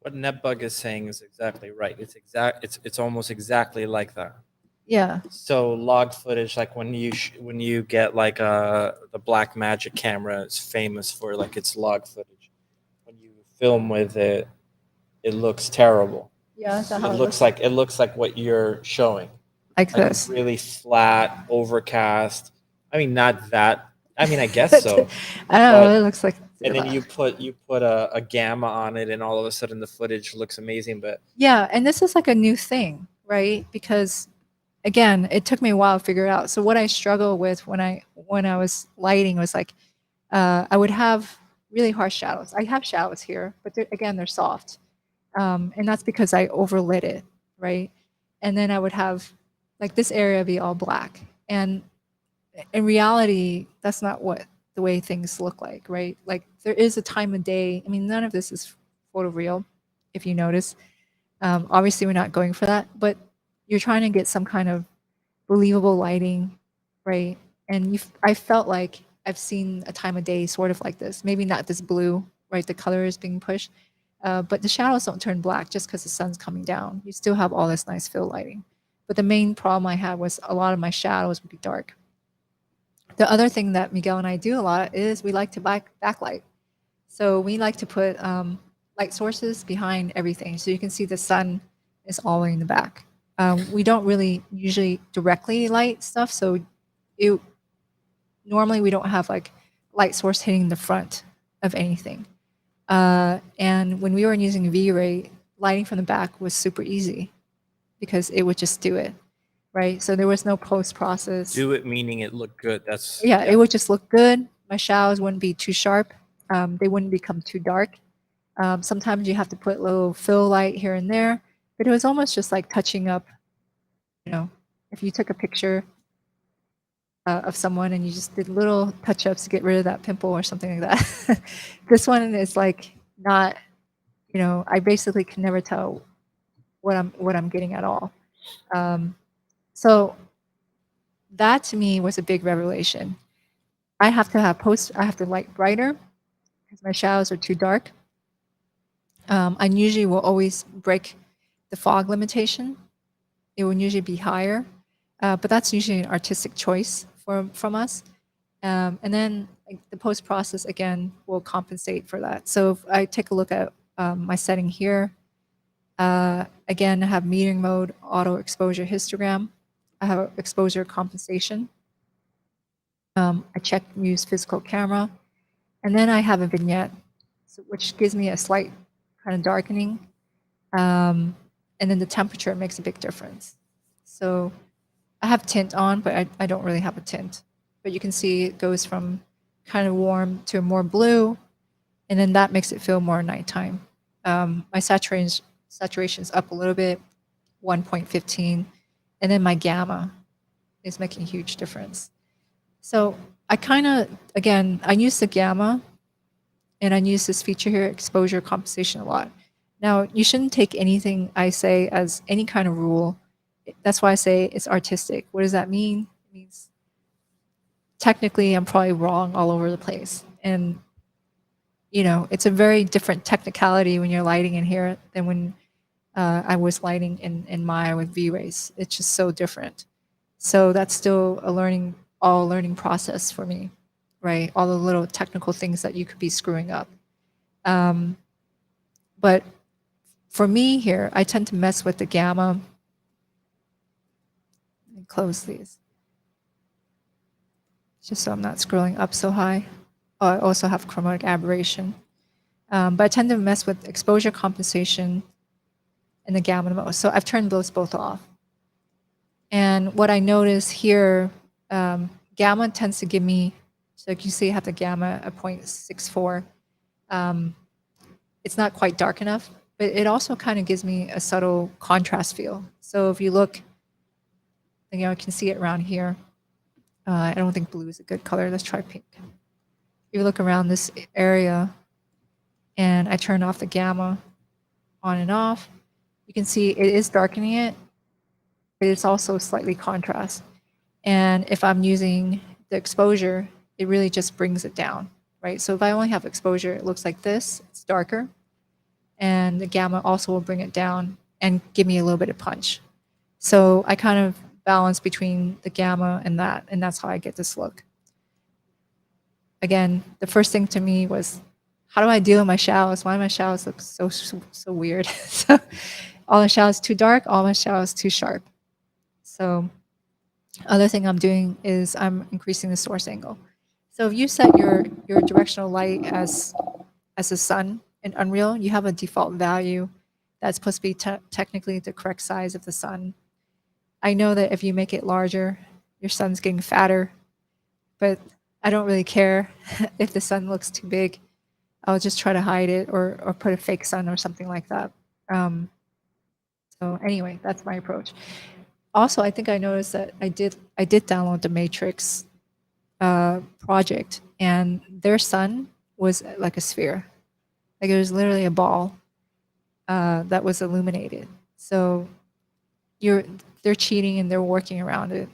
What Netbug is saying is exactly right. It's almost exactly like that. Yeah. So log footage, like when you get like the Blackmagic camera, is famous for like its log footage. When you film with it, it looks terrible. Yeah, is that how It looks like what you're showing. like Like this. really flat, overcast. I mean, not that. I mean, I guess so. I don't know. but- It looks like. And then you put a gamma on it, and all of a sudden the footage looks amazing. But Yeah, and this is like a new thing, right? Because again, it took me a while to figure it out. So what I struggle with when I was lighting was like I would have really harsh shadows. I have shadows here, but they're soft, and that's because I overlit it, right? And then I would have like this area be all black, and in reality, that's not what the way things look like, right? Like there is a time of day. I mean, none of this is photoreal, if you notice. Obviously, we're not going for that, but you're trying to get some kind of believable lighting right? And I felt like I've seen a time of day sort of like this. Maybe not this blue, right? The color is being pushed, but the shadows don't turn black just because the sun's coming down. You still have all this nice fill lighting. But the main problem I had was a lot of my shadows would be dark. The other thing that Miguel and I do a lot is we like to backlight. So we like to put light sources behind everything. So you can see the sun is all the way in the back. We don't really usually directly light stuff. So normally we don't have like light source hitting the front of anything. And when we were using V-Ray, lighting from the back was super easy because it would just do it, right? So there was no post-process. Do it meaning it looked good. That's Yeah, it would just look good. My shadows wouldn't be too sharp. They wouldn't become too dark. Sometimes you have to put a little fill light here and there, but it was almost just like touching up, if you took a picture of someone and you just did little touch-ups to get rid of that pimple or something like that. This one is like not, I basically can never tell what I'm getting at all. So that to me was a big revelation. I have to light brighter because my shadows are too dark. I usually will always break the fog limitation. It will usually be higher, but that's usually an artistic choice from us. And then the post-process, again, will compensate for that. So if I take a look at my setting here, again, I have metering mode, auto exposure histogram. I have exposure compensation. I check use physical camera. And then I have a vignette, which gives me a slight kind of darkening. And then the temperature makes a big difference. So I have tint on, but I don't really have a tint. But you can see it goes from kind of warm to more blue, and then that makes it feel more nighttime. My saturation's up a little bit, 1.15, and then my gamma is making a huge difference. So I kind of, again, I use the gamma, and I use this feature here, exposure compensation, a lot. Now, you shouldn't take anything I say as any kind of rule. That's why I say it's artistic. What does that mean? It means technically I'm probably wrong all over the place. And, it's a very different technicality when you're lighting in here than when I was lighting in Maya with V-Rays. It's just so different. So that's still a learning process for me, right? All the little technical things that you could be screwing up. But for me here, I tend to mess with the gamma. Let me close these, just so I'm not scrolling up so high. Oh, I also have chromatic aberration. But I tend to mess with exposure compensation and the gamma the most. So I've turned those both off. And what I notice here, gamma tends to give me, so you can see I have the gamma at 0.64. It's not quite dark enough, but it also kind of gives me a subtle contrast feel. So if you look, you can see it around here. I don't think blue is a good color. Let's try pink. If you look around this area and I turn off the gamma on and off, you can see it is darkening it, but it's also slightly contrast. And if I'm using the exposure, it really just brings it down, right? So if I only have exposure, it looks like this, it's darker. And the gamma also will bring it down and give me a little bit of punch. So I kind of balance between the gamma and that's how I get this look. Again, the first thing to me was, how do I deal with my shadows? Why do my shadows look so weird? So all my shadows too dark, all my shadows too sharp. So other thing I'm doing is I'm increasing the source angle. So if you set your directional light as a sun in Unreal, you have a default value that's supposed to be technically the correct size of the sun. I know that if you make it larger, your sun's getting fatter, but I don't really care if the sun looks too big. I'll just try to hide it or put a fake sun or something like that. So anyway, that's my approach. Also, I think I noticed that I did download the Matrix project, and their sun was like a sphere. Like it was literally a ball that was illuminated. So they're cheating and they're working around it.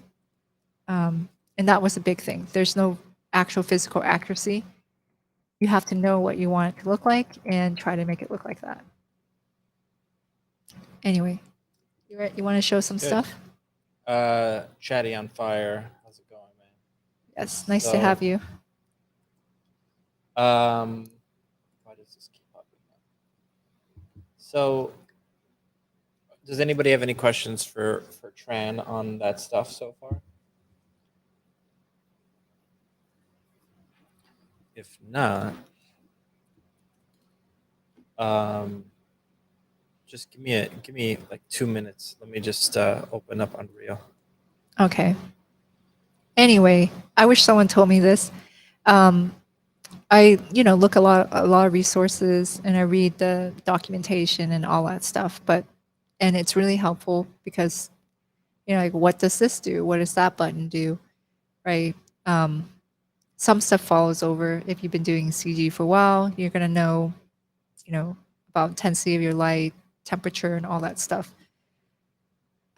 And that was a big thing. There's no actual physical accuracy. You have to know what you want it to look like and try to make it look like that. Anyway, you want to show some Good. stuff? Chatty on fire. How's it going, man? Yes, nice to So- have you. Why does this keep popping up? So, does anybody have any questions for Tran on that stuff so far? If not, just give me like 2 minutes. Let me just open up Unreal. Okay. Anyway, I wish someone told me this. I look a lot of resources and I read the documentation and all that stuff, and it's really helpful because like, what does this do? What does that button do? Right? Some stuff follows over. If you've been doing CG for a while, you're gonna know about intensity of your light, temperature, and all that stuff.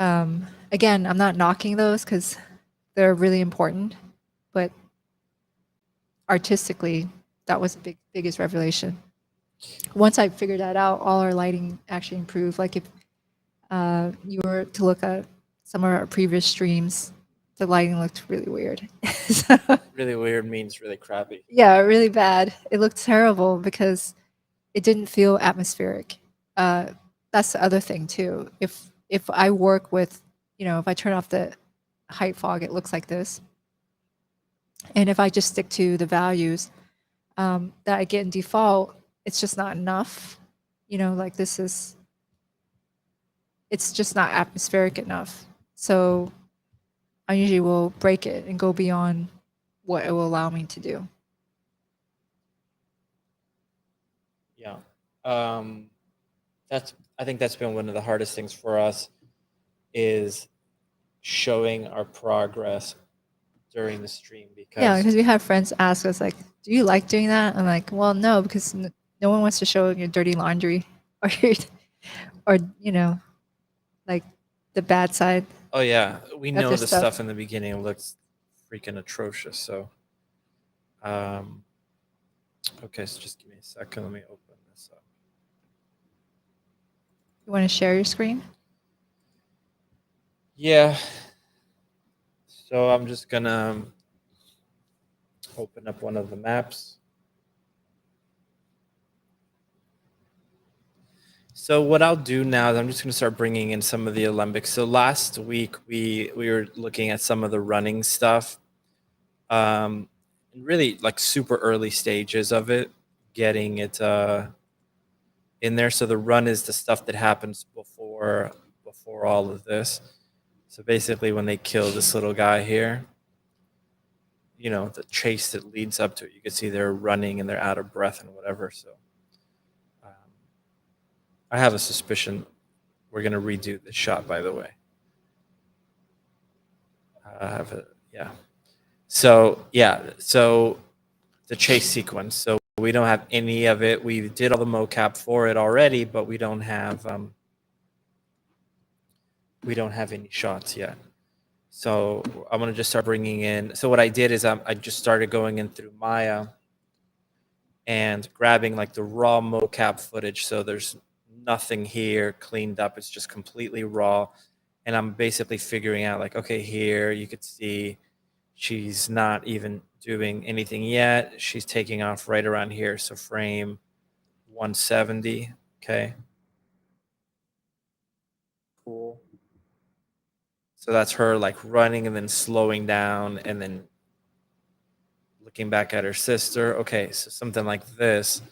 Again, I'm not knocking those because they're really important, but artistically, that was the biggest revelation. Once I figured that out, all our lighting actually improved. Like if you were to look at some of our previous streams, the lighting looked really weird. So, Really weird means really crappy. yeah, really bad. It looked terrible because it didn't feel atmospheric. That's the other thing too. If I work with, if I turn off the height fog, it looks like this. And if I just stick to the values that I get in default, it's just not enough. Like it's just not atmospheric enough. So I usually will break it and go beyond what it will allow me to do. Yeah. I think that's been one of the hardest things for us is showing our progress during the stream Yeah, because because we have friends ask us like, "Do you like doing that?" I'm like, "Well, no, because no one wants to show your dirty laundry or or like the bad side." oh yeah, we Other know the stuff. stuff in the beginning looks freaking atrocious. So, okay, so just give me a second. Let me open this up. You want to share your screen? Yeah. So I'm just gonna open up one of the maps. So what I'll do now is I'm just going to start bringing in some of the alembics. So last week we were looking at some of the running stuff, really like super early stages of it, getting it in there. So the run is the stuff that happens before all of this. So basically, when they kill this little guy here, the chase that leads up to it, you can see they're running and they're out of breath and whatever. So. I have a suspicion we're going to redo this shot, by the way. Yeah. So the chase sequence. So we don't have any of it. We did all the mocap for it already, but we don't have any shots yet. So I'm going to just start bringing in. So what I did is I just started going in through Maya and grabbing like the raw mocap footage. So there's nothing here cleaned up. It's just completely raw. And I'm basically figuring out like, okay, here you could see she's not even doing anything yet. She's taking off right around here. So frame 170. Okay. Cool. So that's her like running and then slowing down and then looking back at her sister. Okay. So something like this.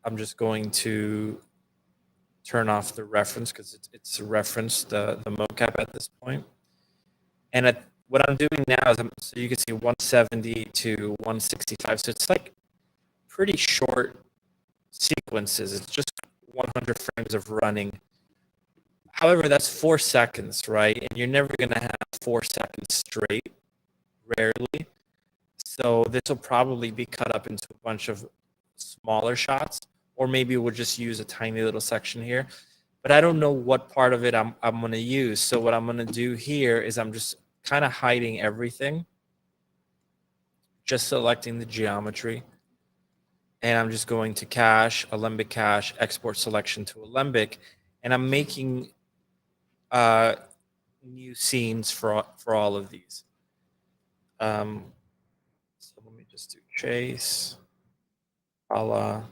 I'm just going to turn off the reference because it's referenced the mocap at this point. And what I'm doing now is so you can see 170 to 165. So it's like pretty short sequences. It's just 100 frames of running. However, that's 4 seconds, right? And you're never going to have 4 seconds straight, rarely. So this will probably be cut up into a bunch of smaller shots, or maybe we'll just use a tiny little section here. but I don't know what part of it I'm going to use. So what I'm going to do here is I'm just kind of hiding everything, just selecting the geometry. And I'm just going to cache, Alembic cache, export selection to Alembic. And I'm making new scenes for all of these. So let me just do chase, a la,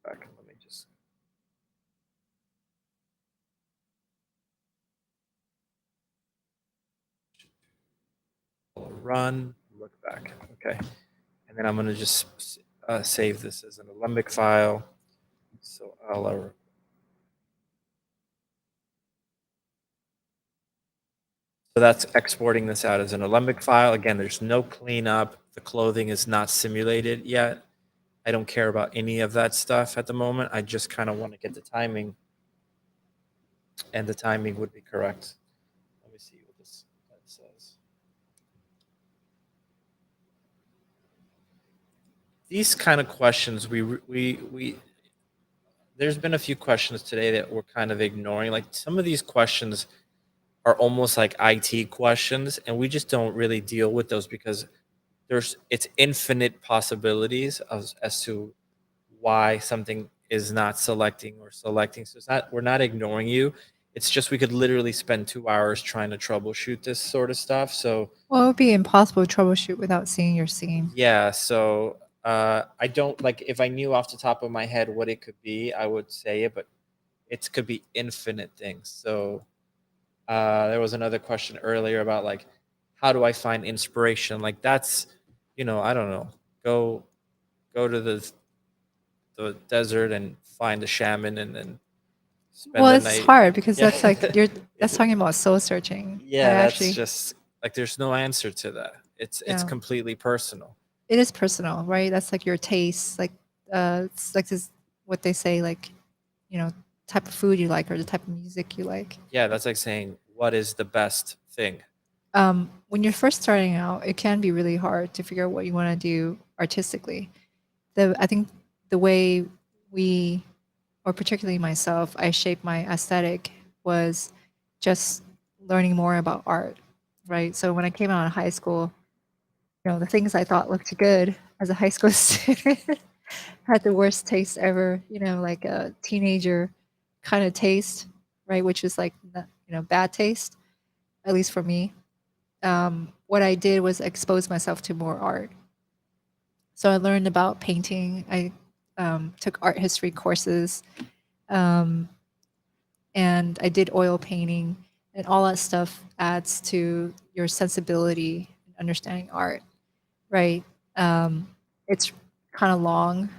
back, let me just, run, look back, okay. And then I'm gonna just save this as an Alembic file. So I'll so that's exporting this out as an Alembic file. Again, there's no cleanup. The clothing is not simulated yet. I don't care about any of that stuff at the moment. I just kind of want to get the timing, and the timing would be correct. Let me see what this says. These kind of questions, we there's been a few questions today that we're kind of ignoring. Like some of these questions are almost like IT questions, and we just don't really deal with those because it's infinite possibilities as to why something is not selecting or selecting. So we're not ignoring you. It's just we could literally spend 2 hours trying to troubleshoot this sort of stuff. So Well, it would be impossible to troubleshoot without seeing your scene. yeah, so I don't like if I knew off the top of my head what it could be, I would say it, but it could be infinite things. So there was another question earlier about like how do I find inspiration? Like that's, I don't know. Go to the desert and find a shaman and then spend Well, the it's night. hard because Yeah. that's like that's talking about soul searching. Yeah, that's actually, just like there's no answer to that. It's Yeah. completely personal. it is personal, right? That's like your taste, like it's like this what they say, like type of food you like or the type of music you like. Yeah, that's like saying what is the best thing. When you're first starting out, it can be really hard to figure out what you want to do artistically. I think the way we, or particularly myself, I shaped my aesthetic was just learning more about art, right? So when I came out of high school, the things I thought looked good as a high school student had the worst taste ever, like a teenager kind of taste, right? Which is like, bad taste, at least for me. What I did was expose myself to more art. So I learned about painting. I took art history courses, um, and I did oil painting, and all that stuff adds to your sensibility and understanding art, right? It's kind of long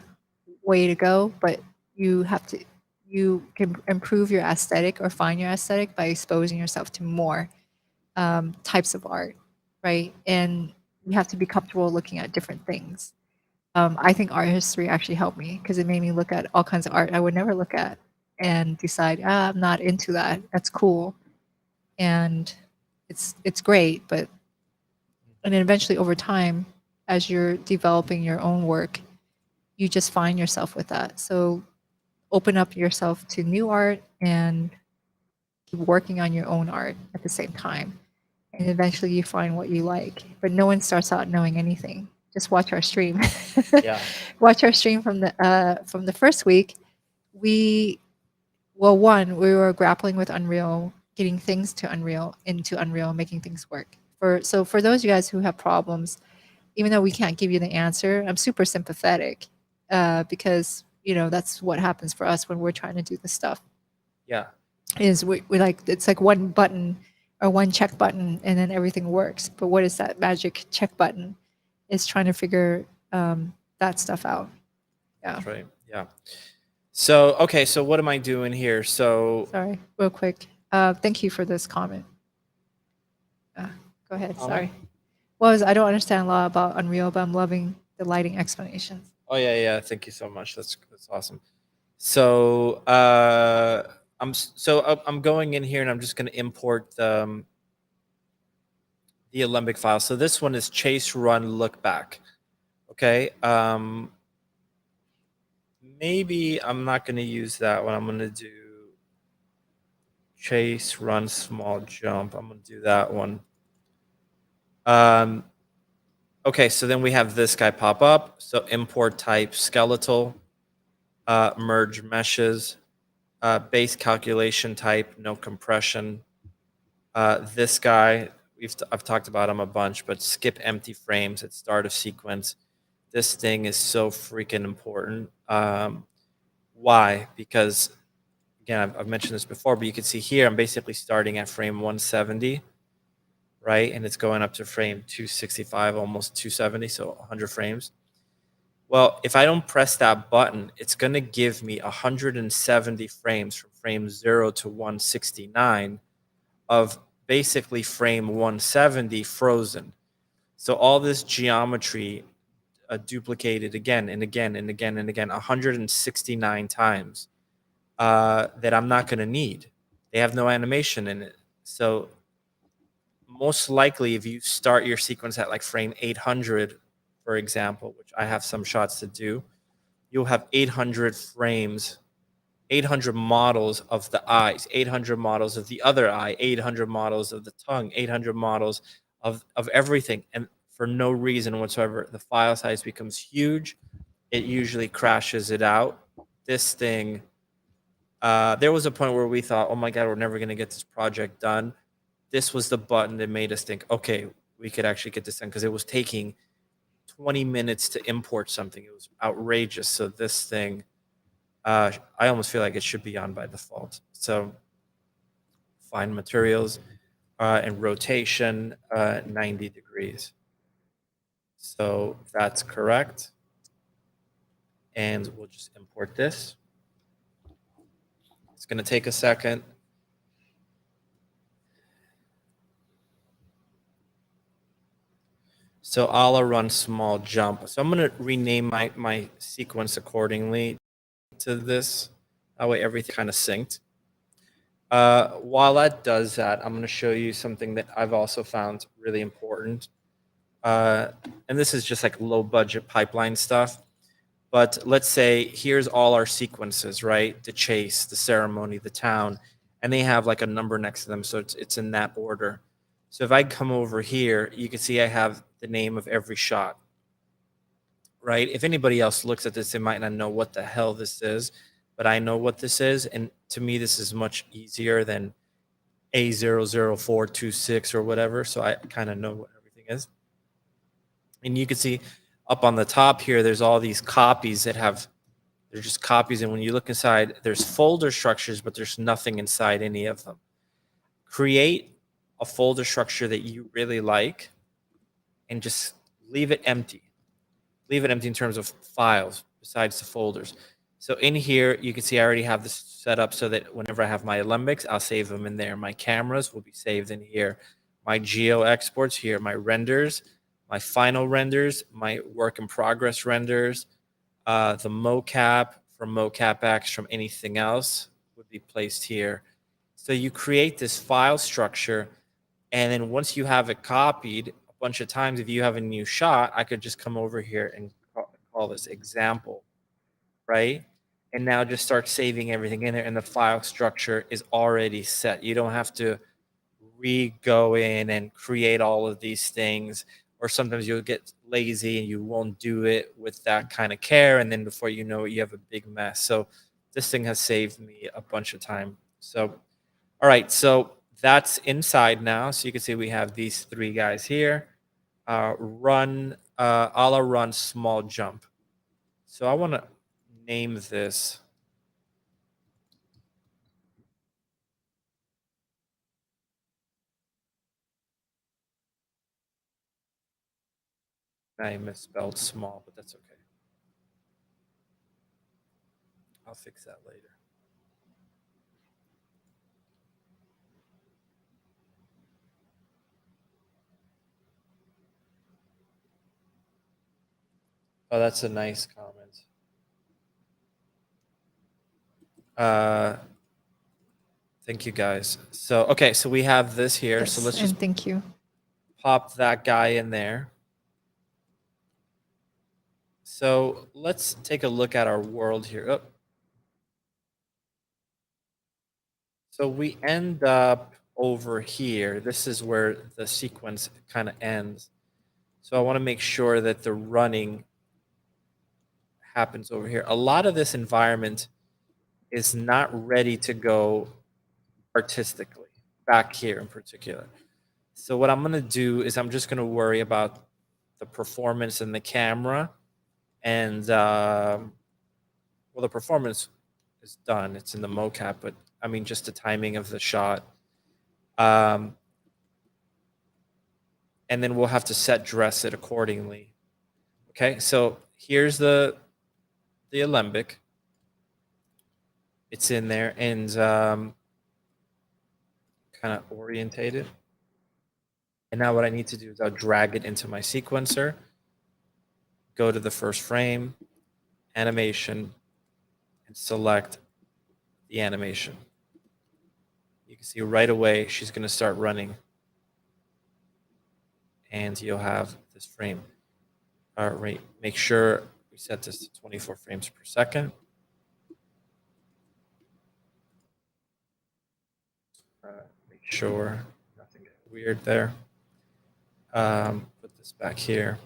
way to go, but you can improve your aesthetic or find your aesthetic by exposing yourself to more types of art, right? And you have to be comfortable looking at different things. I think art history actually helped me because it made me look at all kinds of art I would never look at and decide, I'm not into that. That's cool, and it's great. But and then eventually, over time, as you're developing your own work, you just find yourself with that. So open up yourself to new art and keep working on your own art at the same time. And eventually you find what you like. But no one starts out knowing anything. Just watch our stream. Yeah. Watch our stream from the first week. We were grappling with Unreal, getting things to Unreal, into Unreal, making things work. So for those of you guys who have problems, even though we can't give you the answer, I'm super sympathetic because that's what happens for us when we're trying to do this stuff. Yeah. Is we like it's like one button or one check button and then everything works. But what is that magic check button? Is trying to figure that stuff out. Yeah. That's right. Yeah. So okay, so what am I doing here? So Sorry, real quick. Thank you for this comment. Go ahead. Sorry. I don't understand a lot about Unreal, but I'm loving the lighting explanations. Oh yeah. Thank you so much. That's awesome. So I'm going in here and I'm just going to import the Alembic file. So this one is chase, run, look back. Okay. maybe I'm not going to use that one. I'm going to do chase, run, small jump. I'm going to do that one. Okay, so then we have this guy pop up. So import type skeletal, merge meshes, base calculation type, no compression. This guy, I've talked about him a bunch, but skip empty frames at start of sequence. This thing is so freaking important. Why? Because again, I've mentioned this before, but you can see here I'm basically starting at frame 170, right? And it's going up to frame 265, almost 270, so 100 frames. Well, if I don't press that button, it's going to give me 170 frames from frame 0 to 169 of basically frame 170 frozen. So all this geometry duplicated again and again and again and again 169 times that I'm not going to need. They have no animation in it. So most likely if you start your sequence at like frame 800, for example, which I have some shots to do, you'll have 800 frames, 800 models of the eyes, 800 models of the other eye, 800 models of the tongue, 800 models of everything. And for no reason whatsoever, the file size becomes huge. It usually crashes it out. This thing, there was a point where we thought, oh my God, we're never going to get this project done. This was the button that made us think, okay, we could actually get this done, because it was taking 20 minutes to import something. It was outrageous. So this thing, I almost feel like it should be on by default. So find materials and rotation 90 degrees. So that's correct. And we'll just import this. It's going to take a second. So I'll run small jump. So I'm going to rename my sequence accordingly to this. That way everything kind of synced. While that does that, I'm going to show you something that I've also found really important. And this is just like low budget pipeline stuff. But let's say here's all our sequences, right? The chase, the ceremony, the town, and they have like a number next to them. So it's in that order. So if I come over here, you can see I have the name of every shot, right? If anybody else looks at this, they might not know what the hell this is, but I know what this is. And to me, this is much easier than A00426 or whatever. So I kind of know what everything is. And you can see up on the top here, there's all these copies that have, they're just copies. And when you look inside, there's folder structures, but there's nothing inside any of them. Create a folder structure that you really like and just leave it empty. Leave it empty in terms of files besides the folders. So in here, you can see I already have this set up so that whenever I have my alembics, I'll save them in there. My cameras will be saved in here. My geo exports here, my renders, my final renders, my work in progress renders, the mocap from mocap X from anything else would be placed here. So you create this file structure, and then once you have it copied a bunch of times, if you have a new shot, I could just come over here and call this example, right? And now just start saving everything in there, and the file structure is already set. You don't have to go in and create all of these things, or sometimes you'll get lazy and you won't do it with that kind of care, and then before you know it, you have a big mess. So this thing has saved me a bunch of time. So all right, so that's inside now. So you can see we have these three guys here. I'll run small jump. So I want to name this. I misspelled small, but that's okay. I'll fix that later. Oh, that's a nice comment. Thank you, guys. So, okay, so we have this here. Yes, so let's just thank you. pop that guy in there. So let's take a look at our world here. Oh. So we end up over here. This is where the sequence kind of ends. So I want to make sure that the running happens over here. A lot of this environment is not ready to go artistically, back here in particular. So what I'm going to do is I'm just going to worry about the performance in the camera. And, well, the performance is done. It's in the mocap, but I mean, just the timing of the shot. And then we'll have to set dress it accordingly. Okay, so here's the alembic. It's in there, and kind of orientate it. And now what I need to do is I'll drag it into my sequencer, go to the first frame, animation, and select the animation. You can see right away she's going to start running. And you'll have this frame. All right, make sure we set this to 24 frames per second. Make sure nothing gets weird there. Put this back here.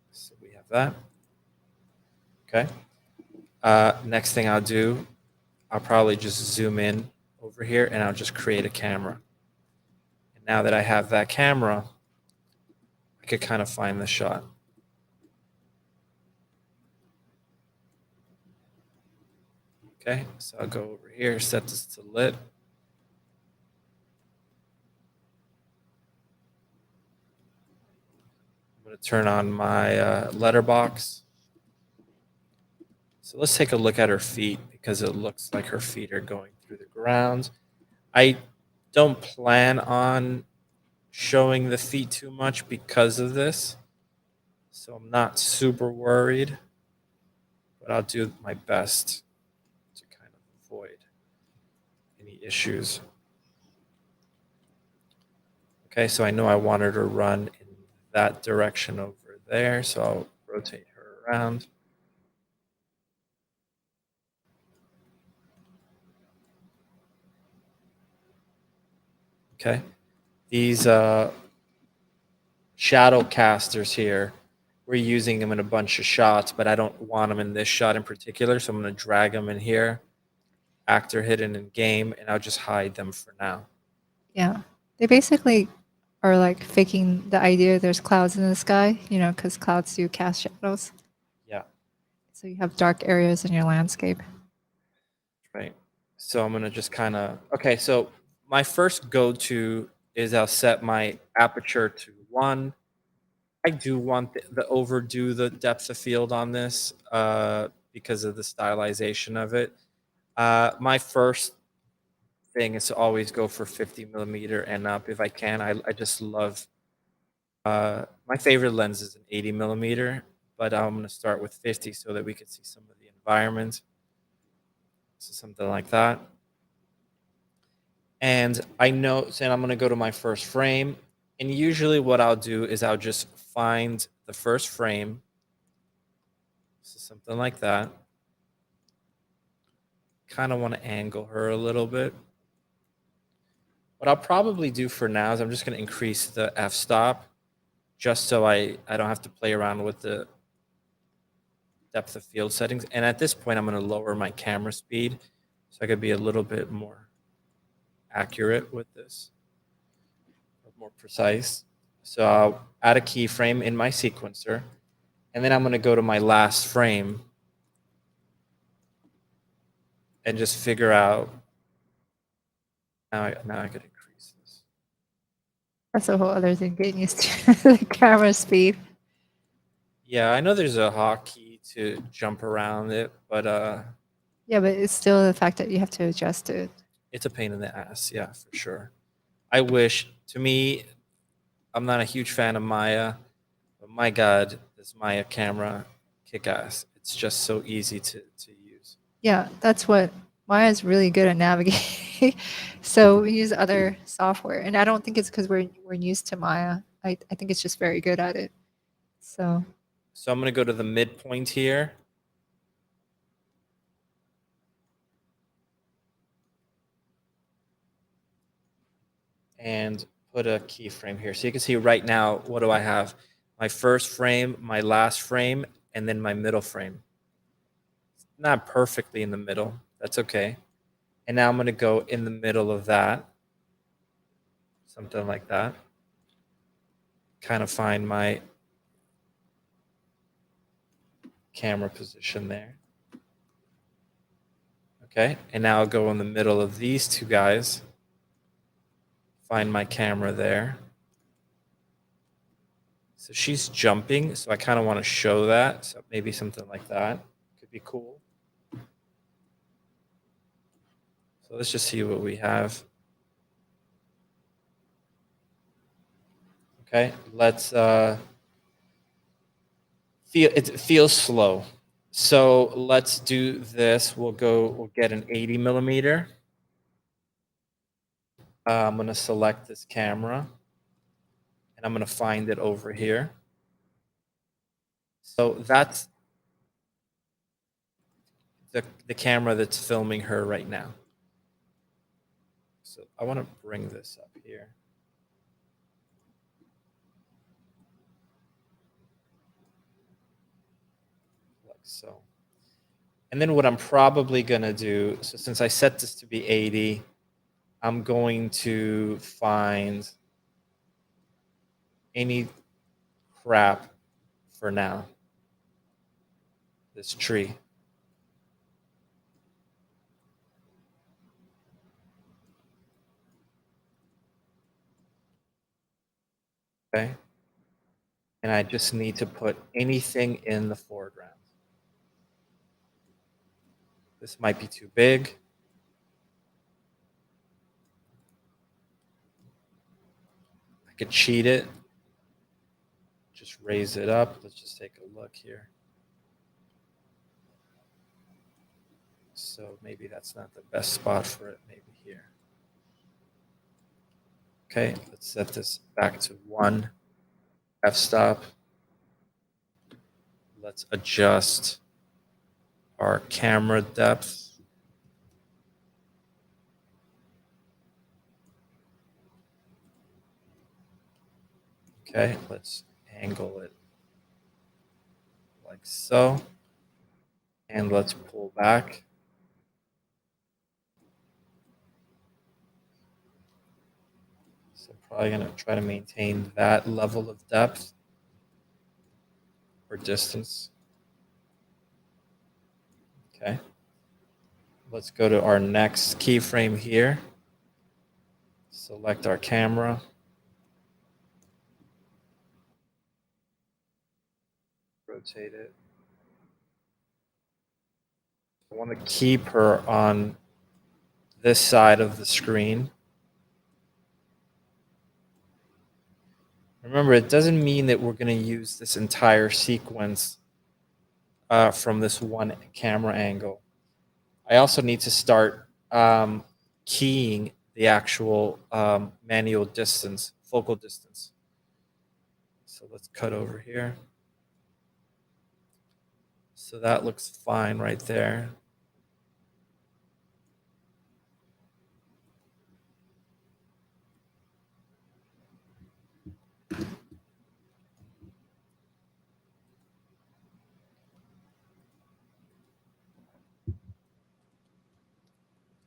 So we have that. Okay. Next thing I'll do, I'll probably just zoom in over here and I'll just create a camera. And now that I have that camera, I could kind of find the shot. Okay, so I'll go over here, set this to lit. I'm going to turn on my letterbox. So let's take a look at her feet because it looks like her feet are going through the ground. I don't plan on showing the feet too much because of this. So I'm not super worried, but I'll do my best to kind of avoid any issues. Okay, so I know I want her to run in that direction over there, so I'll rotate her around. Okay, these shadow casters here, we're using them in a bunch of shots, but I don't want them in this shot in particular, so I'm going to drag them in here, actor hidden in game, and I'll just hide them for now. Yeah. They basically are like faking the idea there's clouds in the sky, you know, because clouds do cast shadows. Yeah. So you have dark areas in your landscape. Right. So I'm going to just kind of, okay, so my first go-to is I'll set my aperture to 1. I do want the overdo the depth of field on this because of the stylization of it. My first thing is to always go for 50 millimeter and up if I can. I just love, my favorite lens is an 80 millimeter, but I'm going to start with 50 so that we can see some of the environment. So something like that. And I know, so I'm going to go to my first frame. And usually what I'll do is I'll just find the first frame. So something like that. Kind of want to angle her a little bit. What I'll probably do for now is I'm just going to increase the f-stop just so I don't have to play around with the depth of field settings. And at this point, I'm going to lower my camera speed so I could be a little bit more accurate with this, more precise. So I'll add a keyframe in my sequencer, and then I'm going to go to my last frame and just figure out. Now I could increase this. That's a whole other thing, getting used to the camera speed. Yeah, I know there's a hotkey to jump around it, but yeah, but it's still the fact that you have to adjust it. It's a pain in the ass, yeah, for sure. I wish, to me, I'm not a huge fan of Maya, but my God, this Maya camera kick ass. It's just so easy to use. Yeah, that's what Maya's really good at navigating. So we use other software, and I don't think it's because we're used to Maya. I think it's just very good at it. So So I'm going to go to the midpoint here. And put a keyframe here. So you can see right now, what do I have? My first frame, my last frame, and then my middle frame. Not perfectly in the middle. That's okay. And now I'm going to go in the middle of that. Something like that. Kind of find my camera position there. Okay. And now I'll go in the middle of these two guys. Find my camera there. So she's jumping. So I kind of want to show that. So maybe something like that could be cool. So let's just see what we have. Okay, let's it feels slow. So let's do this. We'll get an 80 millimeter. I'm gonna select this camera and I'm gonna find it over here. So that's the camera that's filming her right now. So I want to bring this up here. Like so. And then what I'm probably going to do, so since I set this to be 80, I'm going to find any crap for now. This tree. Okay. And I just need to put anything in the foreground. This might be too big. I could cheat it. Just raise it up. Let's just take a look here. So maybe that's not the best spot for it. Maybe here. Okay, let's set this back to 1 f-stop. Let's adjust our camera depth. Okay, let's angle it like so. And let's pull back. So probably going to try to maintain that level of depth or distance. Okay. Let's go to our next keyframe here. Select our camera. Rotate it. I want to keep her on this side of the screen. Remember, it doesn't mean that we're going to use this entire sequence from this one camera angle. I also need to start keying the actual manual distance, focal distance. So let's cut over here. So that looks fine right there.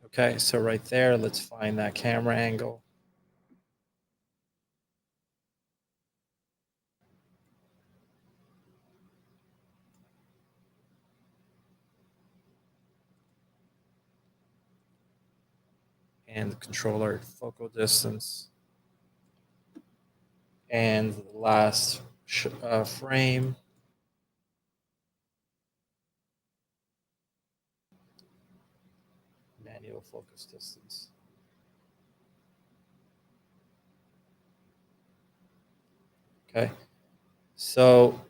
Okay, so right there, let's find that camera angle. And control our focal distance. And the last frame. Manual focus distance. Okay, so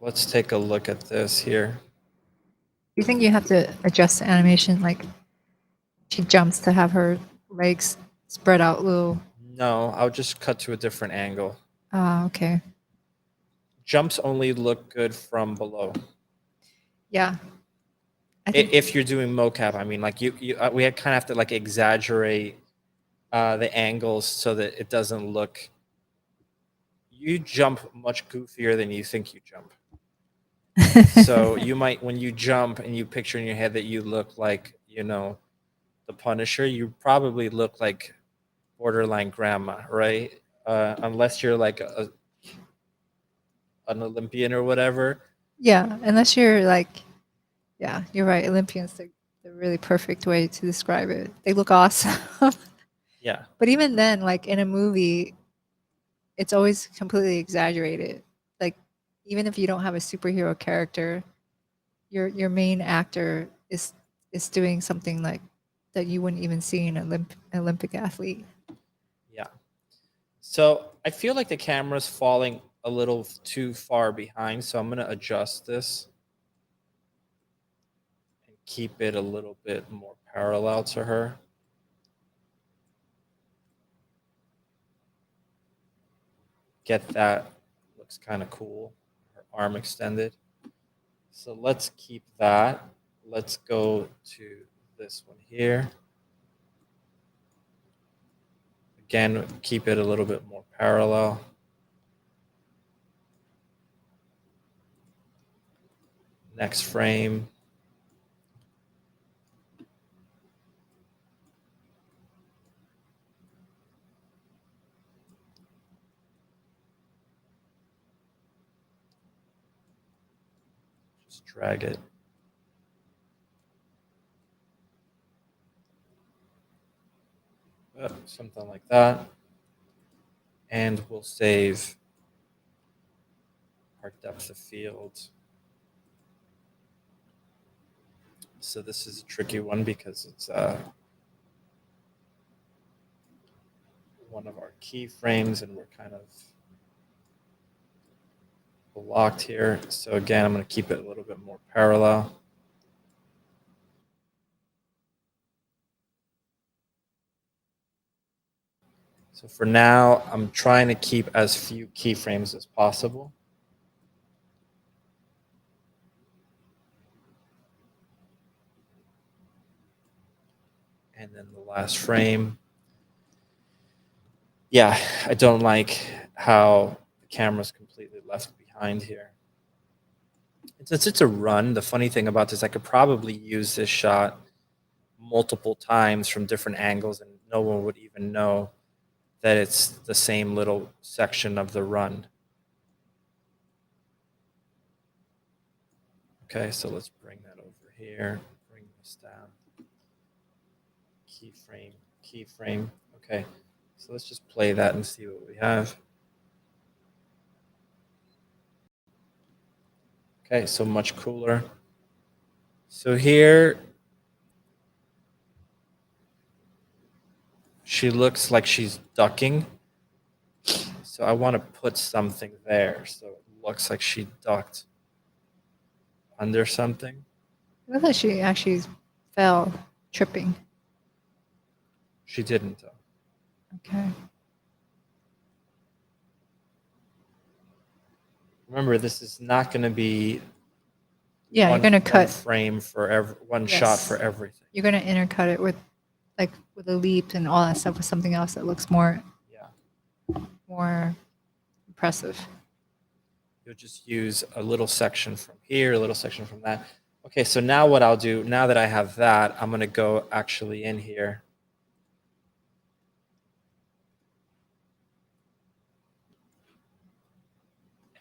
let's take a look at this here. You think you have to adjust the animation, like she jumps to have her legs spread out a little? No, I'll just cut to a different angle. Okay. Jumps only look good from below. Yeah. I think If you're doing mocap, I mean, like we kind of have to like exaggerate the angles so that it doesn't look. You jump much goofier than you think you jump. So you might, when you jump and you picture in your head that you look like, you know, the Punisher, you probably look like borderline grandma, right? Unless you're like an Olympian or whatever. yeah, unless you're like, yeah, you're right. Olympians, they're the really perfect way to describe it. They look awesome. Yeah. But even then, like in a movie, it's always completely exaggerated. Like even if you don't have a superhero character, your main actor is doing something like that you wouldn't even see in an Olympic athlete. Yeah. So I feel like the camera's falling a little too far behind, so I'm going to adjust this and keep it a little bit more parallel to her. Get that. Looks kind of cool. Her arm extended. So let's keep that. Let's go to this one here. Again, keep it a little bit more parallel. Next frame. Just drag it. Something like that. And we'll save our depth of field. So this is a tricky one because it's one of our keyframes and we're kind of blocked here. So again, I'm going to keep it a little bit more parallel. So for now, I'm trying to keep as few keyframes as possible. And then the last frame. Yeah, I don't like how the camera's completely left behind here. Since it's a run, the funny thing about this, I could probably use this shot multiple times from different angles and no one would even know that it's the same little section of the run. Okay, so let's bring that over here, bring this down. Keyframe, keyframe. Okay, so let's just play that and see what we have. Okay, so much cooler. So here, she looks like she's ducking. So I want to put something there so it looks like she ducked under something. It looks like she actually fell tripping. She didn't though. Okay. Remember, this is not going to be Yeah, you're gonna one cut. frame for one shot Yes. for everything. You're gonna intercut it with, like, with a leap and all that stuff with something else that looks more impressive. You'll just use a little section from here, a little section from that. Okay, so now what I'll do, now that I have that, I'm going to go actually in here.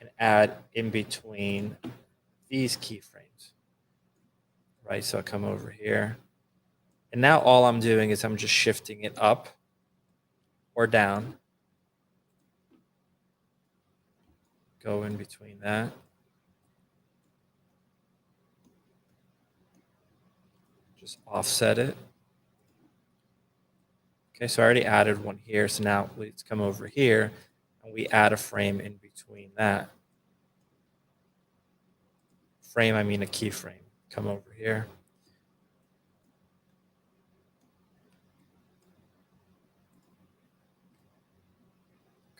And add in between these keyframes. Right, so I come over here. And now all I'm doing is I'm just shifting it up or down. Go in between that. Just offset it. Okay, so I already added one here. So now let's come over here and we add a frame in between that. Frame, I mean a keyframe. Come over here.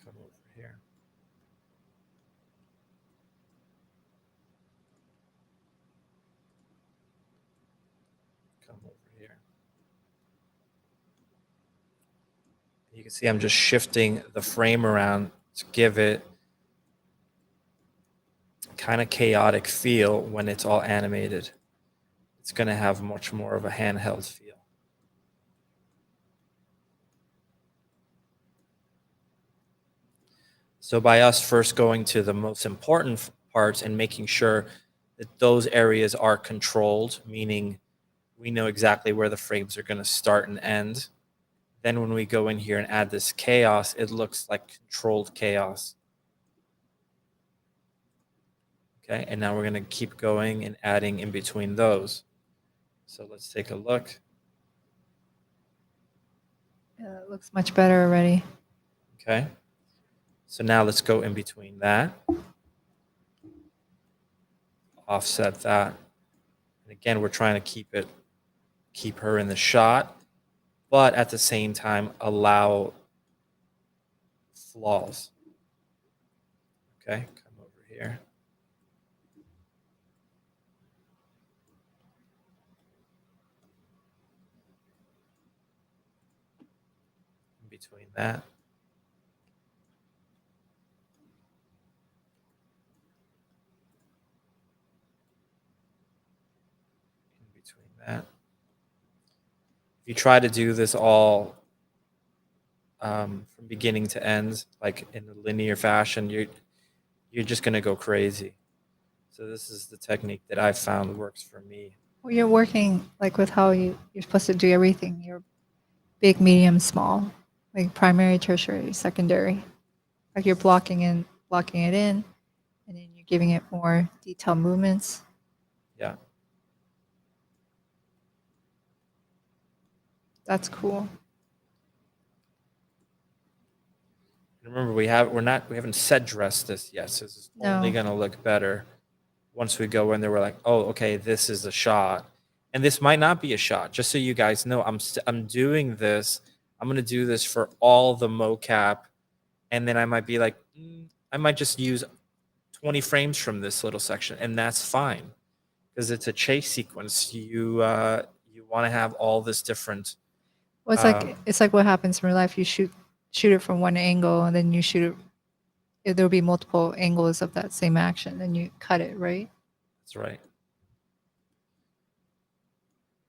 Come over here. You can see I'm just shifting the frame around to give it kind of chaotic feel when it's all animated. It's going to have much more of a handheld feel. So by us first going to the most important parts and making sure that those areas are controlled, meaning we know exactly where the frames are going to start and end. Then when we go in here and add this chaos, it looks like controlled chaos. Okay, and now we're going to keep going and adding in between those. So let's take a look. Yeah, it looks much better already. Okay, so now let's go in between that. Offset that. And again, we're trying to keep her in the shot, but at the same time allow flaws. Okay, come over here. In between that. In between that. If you try to do this all from beginning to end, like in a linear fashion, you're just going to go crazy. So this is the technique that I've found works for me. Well, you're working like with how you're supposed to do everything. You're big, medium, small, like primary, tertiary, secondary. Like you're blocking it in, and then you're giving it more detailed movements. Yeah. That's cool. Remember, we haven't set dress this yet, so this is only going to look better once we go in there. We're like, oh, okay, this is a shot, and this might not be a shot. Just so you guys know, I'm doing this. I'm going to do this for all the mocap, and then I might be like, I might just use 20 frames from this little section, and that's fine because it's a chase sequence. You want to have all this different. Well, it's like what happens in real life. You shoot it from one angle, and then you shoot it. There'll be multiple angles of that same action, and you cut it, right? That's right.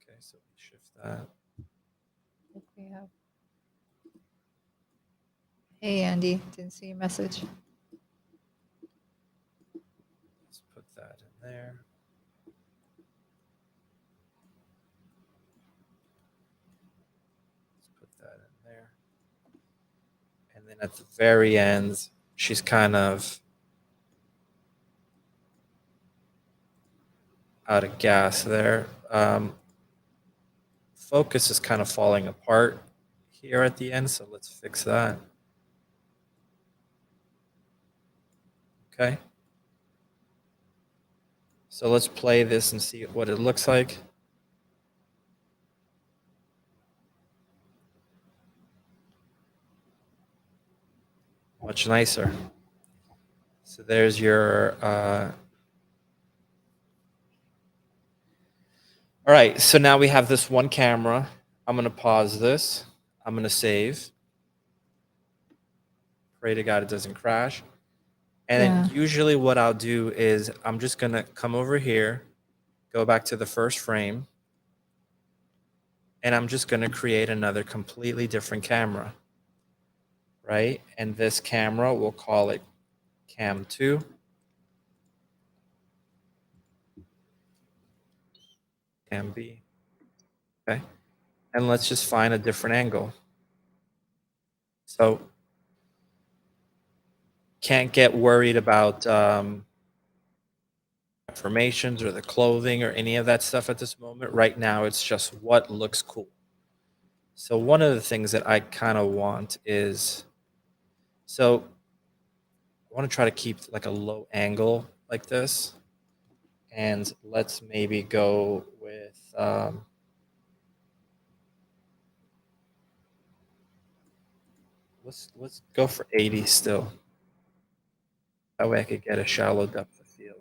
Okay, so we shift that. We have. Hey, Andy, didn't see your message. Let's put that in there. Let's put that in there. And then at the very end, she's kind of out of gas there. Focus is kind of falling apart here at the end, so let's fix that. Okay. So let's play this and see what it looks like. Much nicer. So there's your all right, so now we have this one camera. I'm going to pause this. I'm going to save. Pray to God it doesn't crash. And then usually what I'll do is I'm just going to come over here, go back to the first frame, and I'm just going to create another completely different camera, right? And this camera, we'll call it Cam 2. Cam B. Okay. And let's just find a different angle. So can't get worried about affirmations or the clothing or any of that stuff at this moment. Right now, it's just what looks cool. So one of the things that I kind of want is, so I want to try to keep like a low angle like this. And let's maybe go with, let's go for 80 still. That way I could get a shallow depth of field.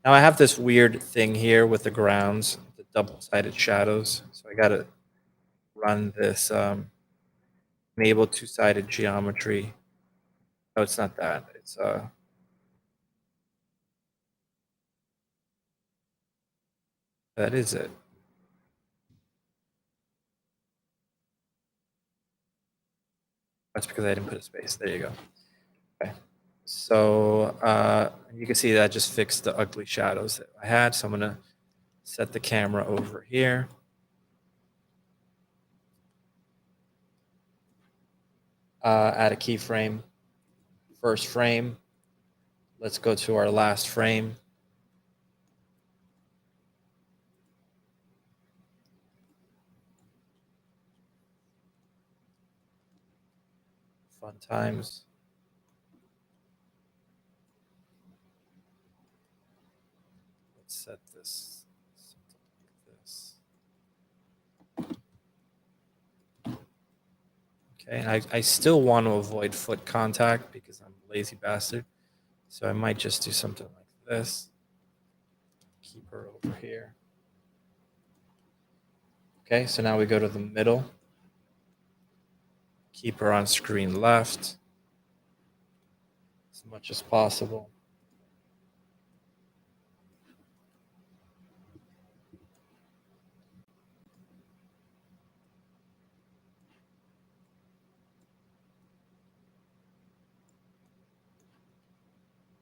Now I have this weird thing here with the grounds, the double-sided shadows. So I got to run this Enable two-sided geometry. No, it's not that. It's that is it. That's because I didn't put a space. There you go. Okay. So you can see that just fixed the ugly shadows that I had. So I'm gonna set the camera over here. Add a keyframe. First frame. Let's go to our last frame. Fun times. Let's set this like this. Okay, I still want to avoid foot contact because I'm a lazy bastard. So I might just do something like this. Keep her over here. Okay, so now we go to the middle. Keep her on screen left as much as possible.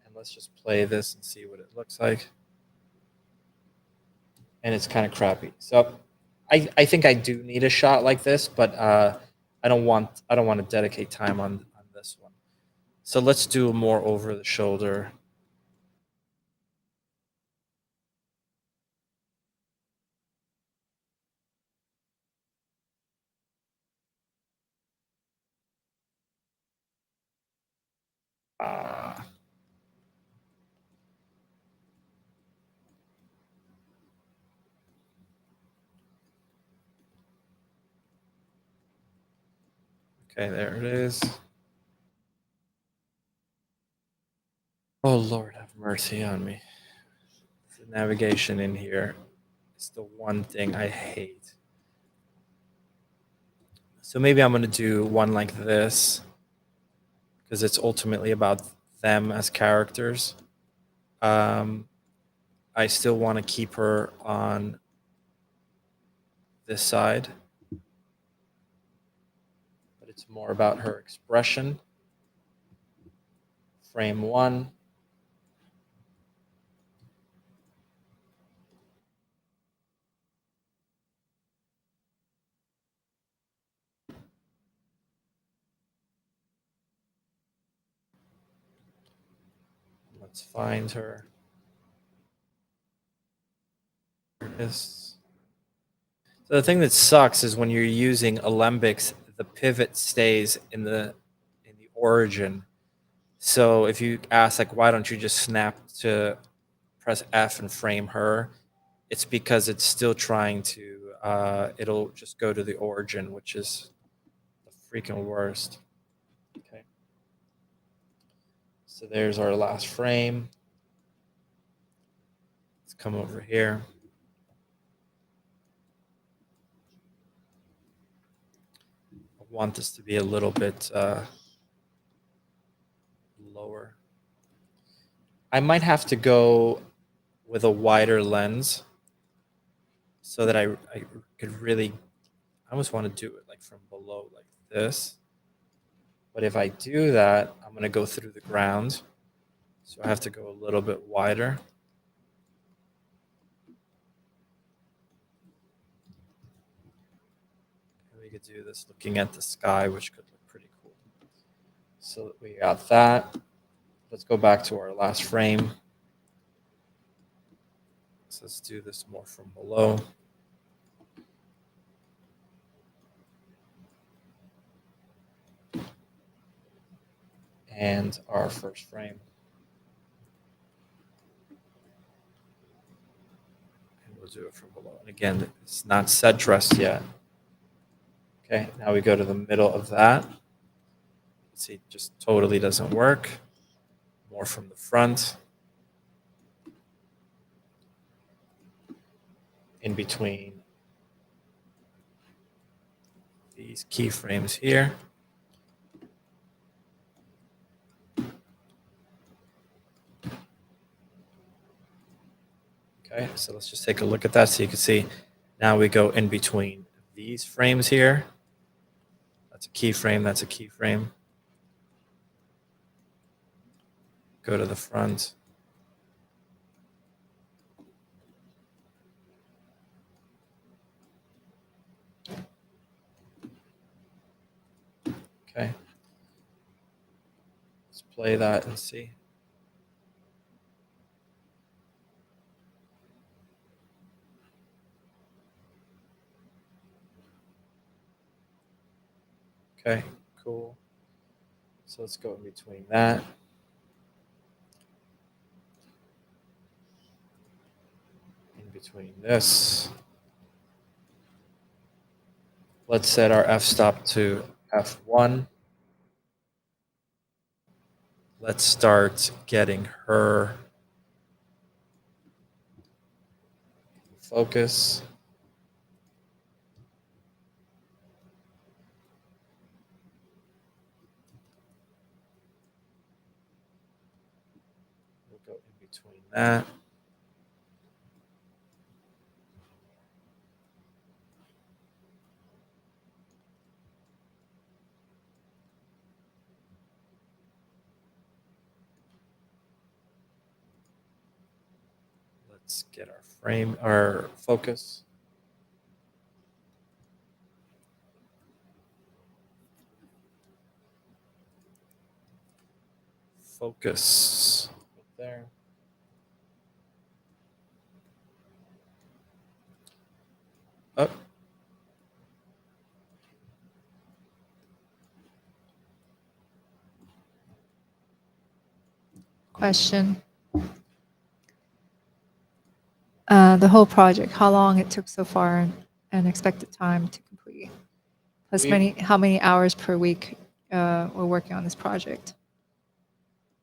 And let's just play this and see what it looks like. And it's kind of crappy. So I think I do need a shot like this, but I don't want to dedicate time on this one. So let's do more over the shoulder. Okay, there it is. Oh, Lord, have mercy on me. The navigation in here is the one thing I hate. So maybe I'm going to do one like this because it's ultimately about them as characters. I still want to keep her on this side, but it's more about her expression. Frame one. Let's find her. There it is. So the thing that sucks is when you're using alembics, the pivot stays in the origin. So if you ask like, why don't you just snap to press F and frame her? It's because it's still trying to. It'll just go to the origin, which is the freaking worst. Okay. So there's our last frame. Let's come over here. I want this to be a little bit lower. I might have to go with a wider lens so that I could really, I almost want to do it like from below like this. But if I do that, I'm going to go through the ground. So I have to go a little bit wider. And we could do this looking at the sky, which could look pretty cool. So we got that. Let's go back to our last frame. So let's do this more from below. And our first frame. And we'll do it from below. And again, it's not set dressed yet. Okay, now we go to the middle of that. See, it just totally doesn't work. More from the front. In between these keyframes here. Okay, so let's just take a look at that so you can see. Now we go in between these frames here. That's a keyframe, that's a keyframe. Go to the front. Okay. Let's play that and see. Okay, cool. So let's go in between that. In between this. Let's set our f-stop to f1. Let's start getting her focus. We'll go in between that. Let's get our frame, our focus. Focus right there. Up. Question. The whole project, how long it took so far and expected time to complete? Plus how many hours per week we're working on this project?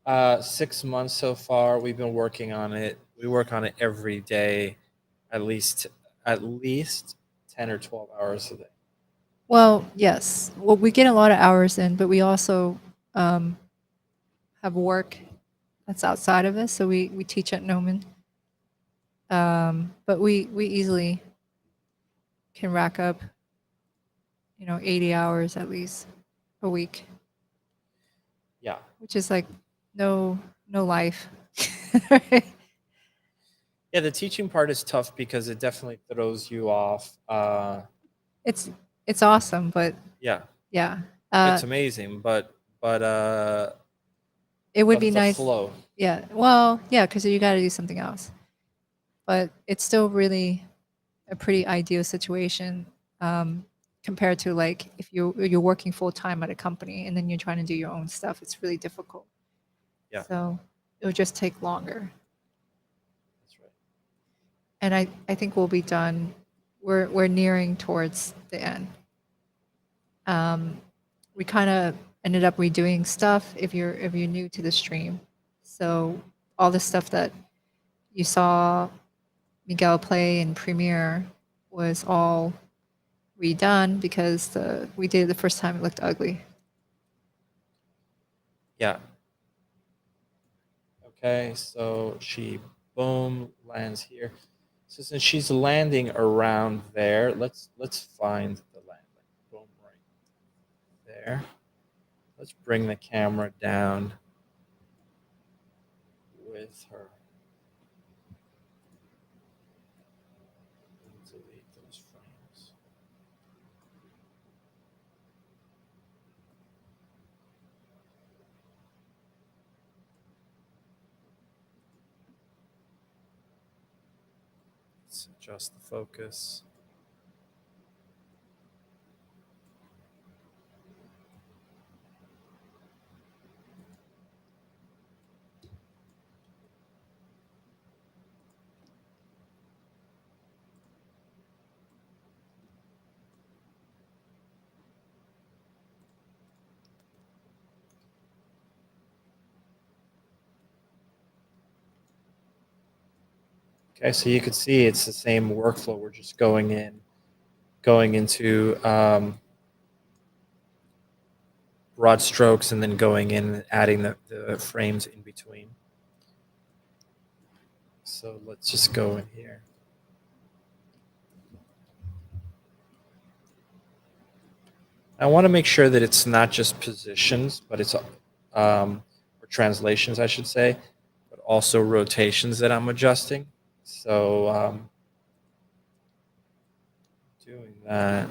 6 months so far. We've been working on it. We work on it every day, at least 10 or 12 hours a day. Well, yes. Well, we get a lot of hours in, but we also have work that's outside of this. So we teach at Gnomon. But we easily can rack up, 80 hours at least a week, Yeah. which is like no life. Right? Yeah, the teaching part is tough because it definitely throws you off. It's awesome, but Yeah, yeah, it's amazing, but it would but be the nice. flow. Yeah, well, yeah, because you got to do something else. But it's still really a pretty ideal situation compared to like if you're working full time at a company and then you're trying to do your own stuff. It's really difficult. Yeah. So it would just take longer. That's right. And I think we'll be done. We're nearing towards the end. We kind of ended up redoing stuff if you're new to the stream. So all the stuff that you saw Miguel play in Premiere was all redone because we did it the first time, it looked ugly. Yeah. Okay, so she boom lands here. So since she's landing around there, let's find the landing. Boom, right there. Let's bring the camera down with her. Delete those frames. Let's adjust the focus. Okay, so you can see it's the same workflow. We're just going into broad strokes and then going in and adding the frames in between. So let's just go in here. I want to make sure that it's not just positions, but it's or translations, I should say, but also rotations that I'm adjusting. So doing that.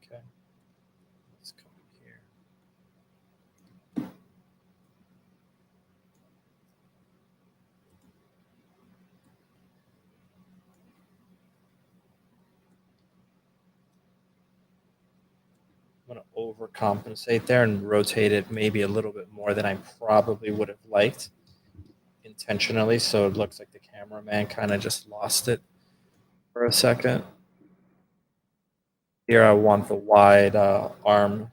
Okay. Let's come here. I'm going to overcompensate there and rotate it maybe a little bit more than I probably would have liked intentionally. So it looks like the cameraman kind of just lost it for a second. Here I want the wide arm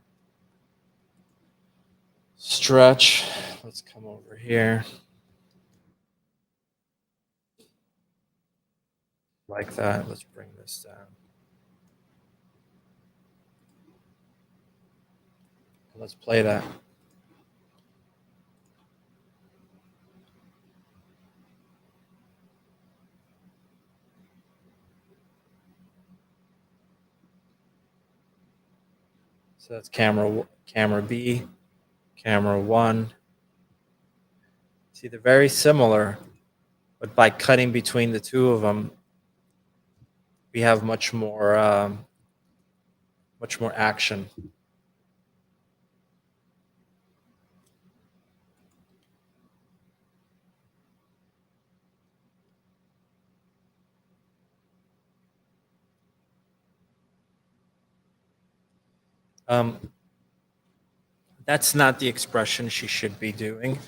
stretch. Let's come over here. Like that. Let's bring this down. Let's play that. So that's camera B, camera 1. See, they're very similar, but by cutting between the two of them, we have much more action. That's not the expression she should be doing.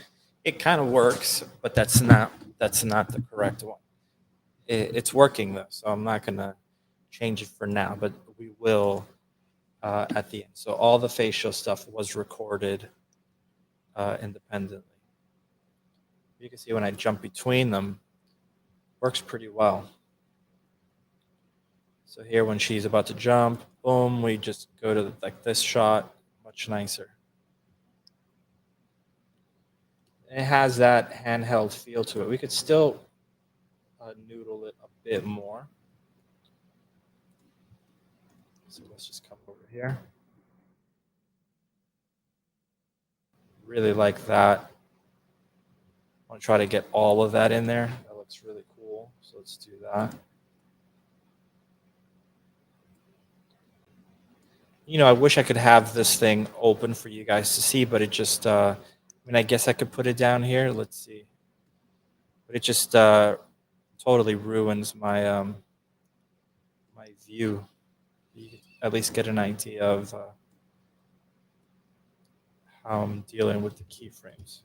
It kind of works, but that's not the correct one. It's working though, so I'm not gonna change it for now, but we will at the end. So all the facial stuff was recorded independently. You can see when I jump between them, works pretty well. So here when she's about to jump, boom, we just go to like this shot, much nicer. It has that handheld feel to it. We could still noodle it a bit more. So let's just come over here. Really like that. I want to try to get all of that in there. That looks really cool. So let's do that. You know, I wish I could have this thing open for you guys to see, but it just, I mean, I guess I could put it down here. Let's see. But it just totally ruins my my view. You can at least get an idea of how I'm dealing with the keyframes.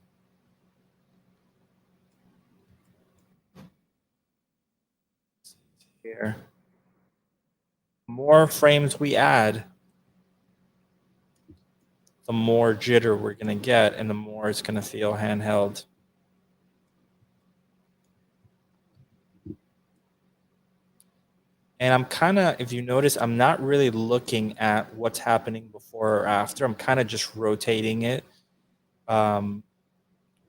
Here. The more frames we add, the more jitter we're going to get, and the more it's going to feel handheld. And I'm kind of, if you notice, I'm not really looking at what's happening before or after. I'm kind of just rotating it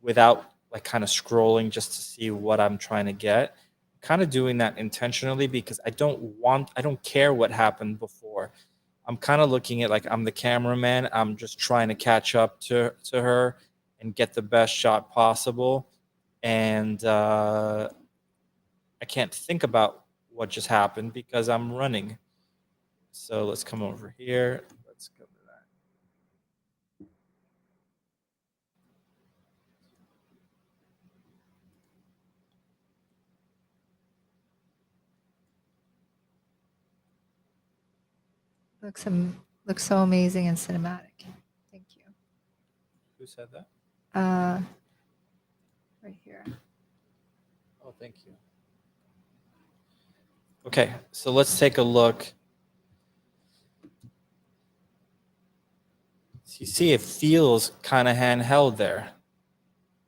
without like kind of scrolling just to see what I'm trying to get. Kind of doing that intentionally because I don't care what happened before. I'm kind of looking at like I'm the cameraman. I'm just trying to catch up to her and get the best shot possible. And I can't think about what just happened because I'm running. So let's come over here. Let's go to that. Looks so amazing and cinematic. Thank you. Who said that? Right here. Oh, thank you. Okay, so let's take a look. So you see it feels kind of handheld there.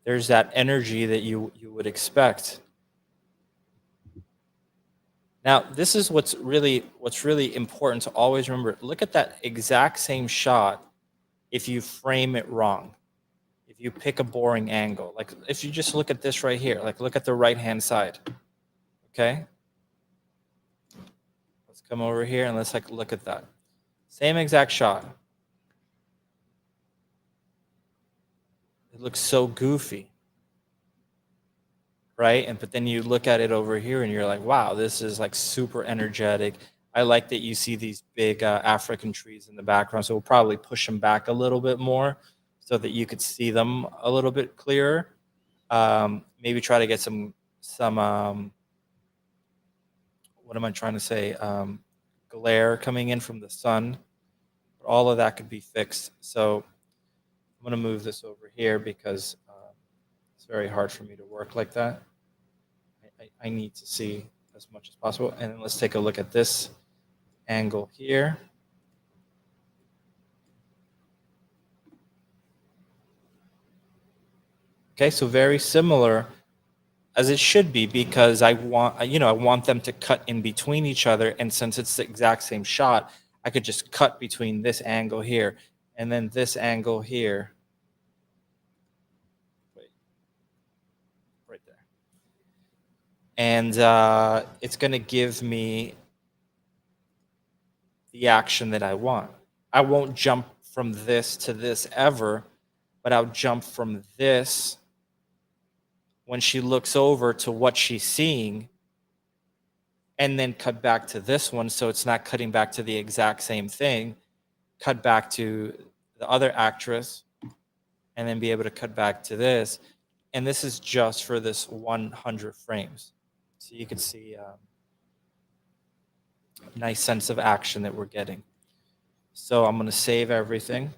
There's that energy that you would expect. Now, this is what's really important to always remember. Look at that exact same shot if you frame it wrong. If you pick a boring angle, like if you just look at this right here, like look at the right-hand side. Okay? Let's come over here and let's like look at that. Same exact shot. It looks so goofy. Right? But then you look at it over here and you're like, wow, this is like super energetic. I like that you see these big African trees in the background. So we'll probably push them back a little bit more so that you could see them a little bit clearer. Maybe try to get some what am I trying to say? Glare coming in from the sun. All of that could be fixed. So I'm going to move this over here because it's very hard for me to work like that. I need to see as much as possible. And then let's take a look at this angle here. Okay, so very similar as it should be, because I want them to cut in between each other. And since it's the exact same shot, I could just cut between this angle here and then this angle here. Right there. And it's going to give me the action that I want. I won't jump from this to this ever, but I'll jump from this when she looks over to what she's seeing, and then cut back to this one, so it's not cutting back to the exact same thing. Cut back to the other actress, and then be able to cut back to this. And this is just for this 100 frames. So you can see a nice sense of action that we're getting. So I'm going to save everything.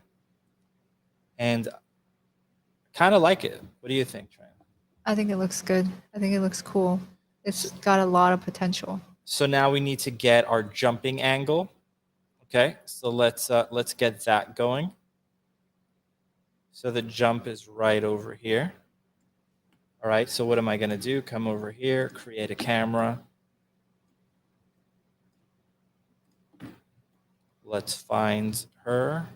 And kind of like it. What do you think, Tran? I think it looks good. I think it looks cool. It's got a lot of potential. So now we need to get our jumping angle. Okay, so let's get that going. So the jump is right over here. All right, so what am I going to do? Come over here, create a camera. Let's find her.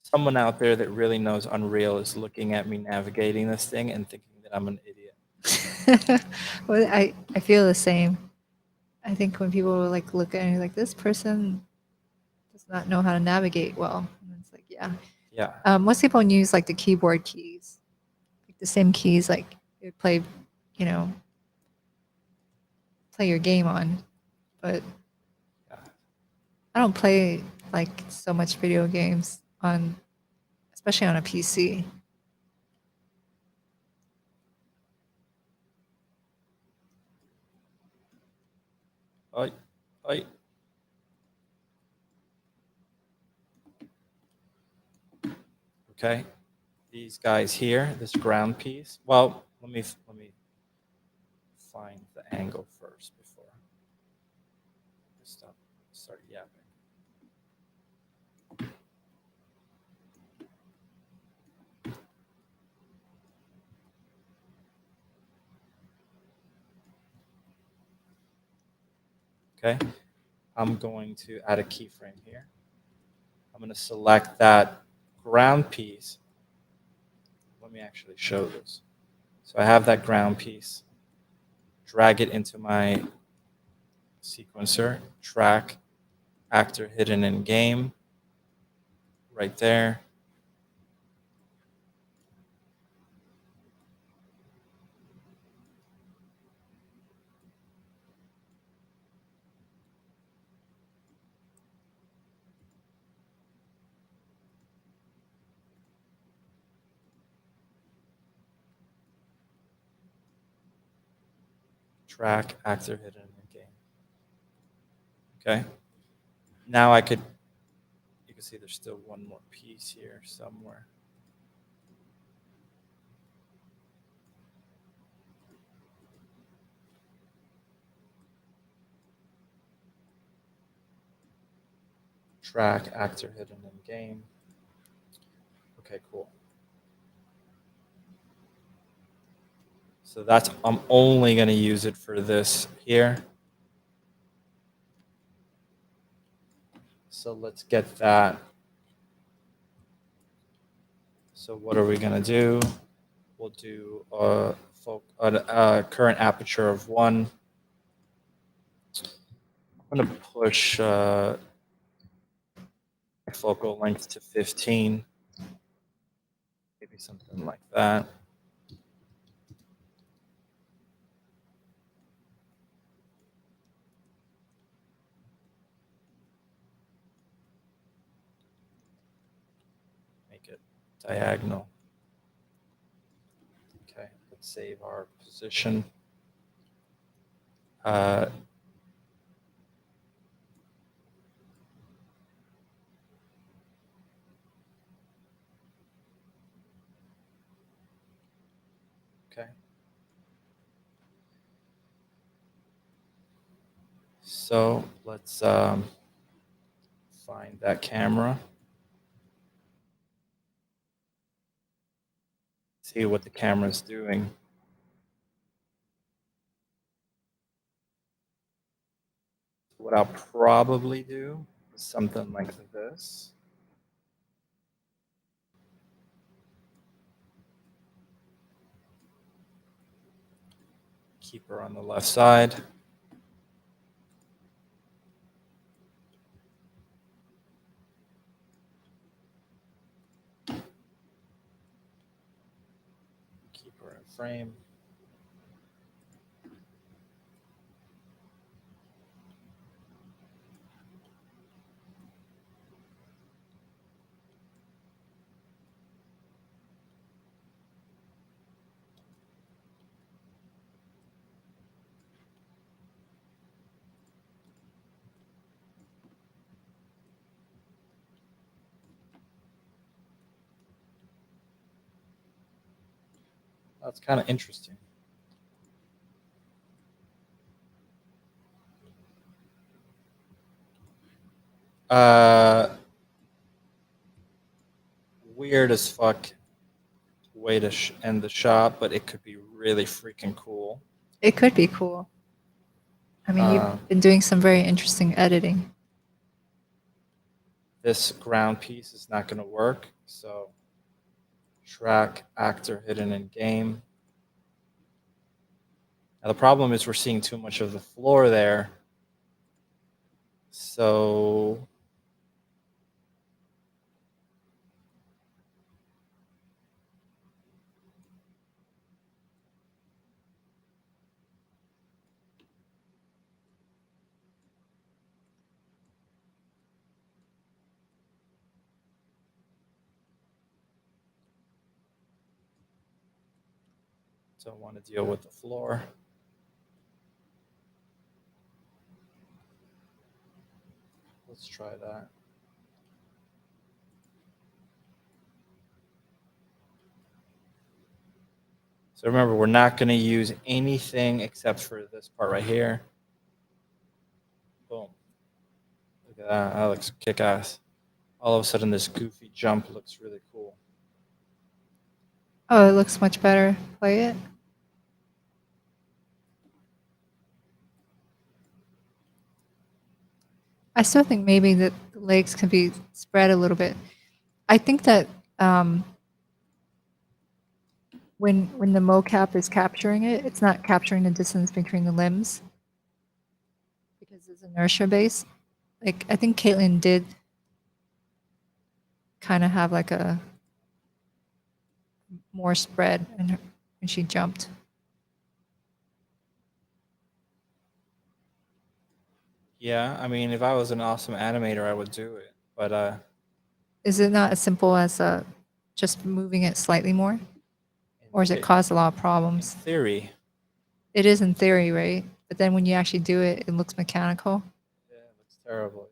Someone out there that really knows Unreal is looking at me navigating this thing and thinking that I'm an idiot. Well, I feel the same. I think when people like look at it, like this person does not know how to navigate well. And it's like, yeah. Yeah. Most people use like the keyboard keys, like the same keys like you play, play your game on. But I don't play like so much video games on, especially on a PC. Oi. Okay, these guys here, this ground piece. Well, let me find the angle first before I start yapping. Okay, I'm going to add a keyframe here. I'm going to select that ground piece. Let me actually show this. So I have that ground piece. Drag it into my sequencer. Track, actor hidden in game. Right there. Track, actor hidden in game. Okay. Now you can see there's still one more piece here somewhere. Track, actor hidden in game. Okay, cool. So that's, I'm only going to use it for this here. So let's get that. So what are we going to do? We'll do a current aperture of 1. I'm going to push focal length to 15. Maybe something like that. Make it diagonal. Okay, let's save our position. Okay. So let's find that camera. See what the camera's doing. What I'll probably do is something like this. Keep her on the left side. Keep her in frame. That's kind of interesting. Weird as fuck way to end the shot, but it could be really freaking cool. It could be cool. I mean, you've been doing some very interesting editing. This ground piece is not going to work, so track actor hidden in game. Now the problem is we're seeing too much of the floor there. So don't want to deal with the floor. Let's try that. So remember, we're not going to use anything except for this part right here. Boom. Look at that. That looks kick-ass. All of a sudden, this goofy jump looks really cool. Oh, it looks much better. Play it. I still think maybe that the legs can be spread a little bit. I think that when the mocap is capturing it, it's not capturing the distance between the limbs because it's inertia based. Like I think Caitlin did kind of have like a more spread when she jumped. Yeah, I mean, if I was an awesome animator, I would do it. But is it not as simple as just moving it slightly more? Or does it cause a lot of problems? In theory. It is in theory, right? But then when you actually do it, it looks mechanical. Yeah, it looks terrible,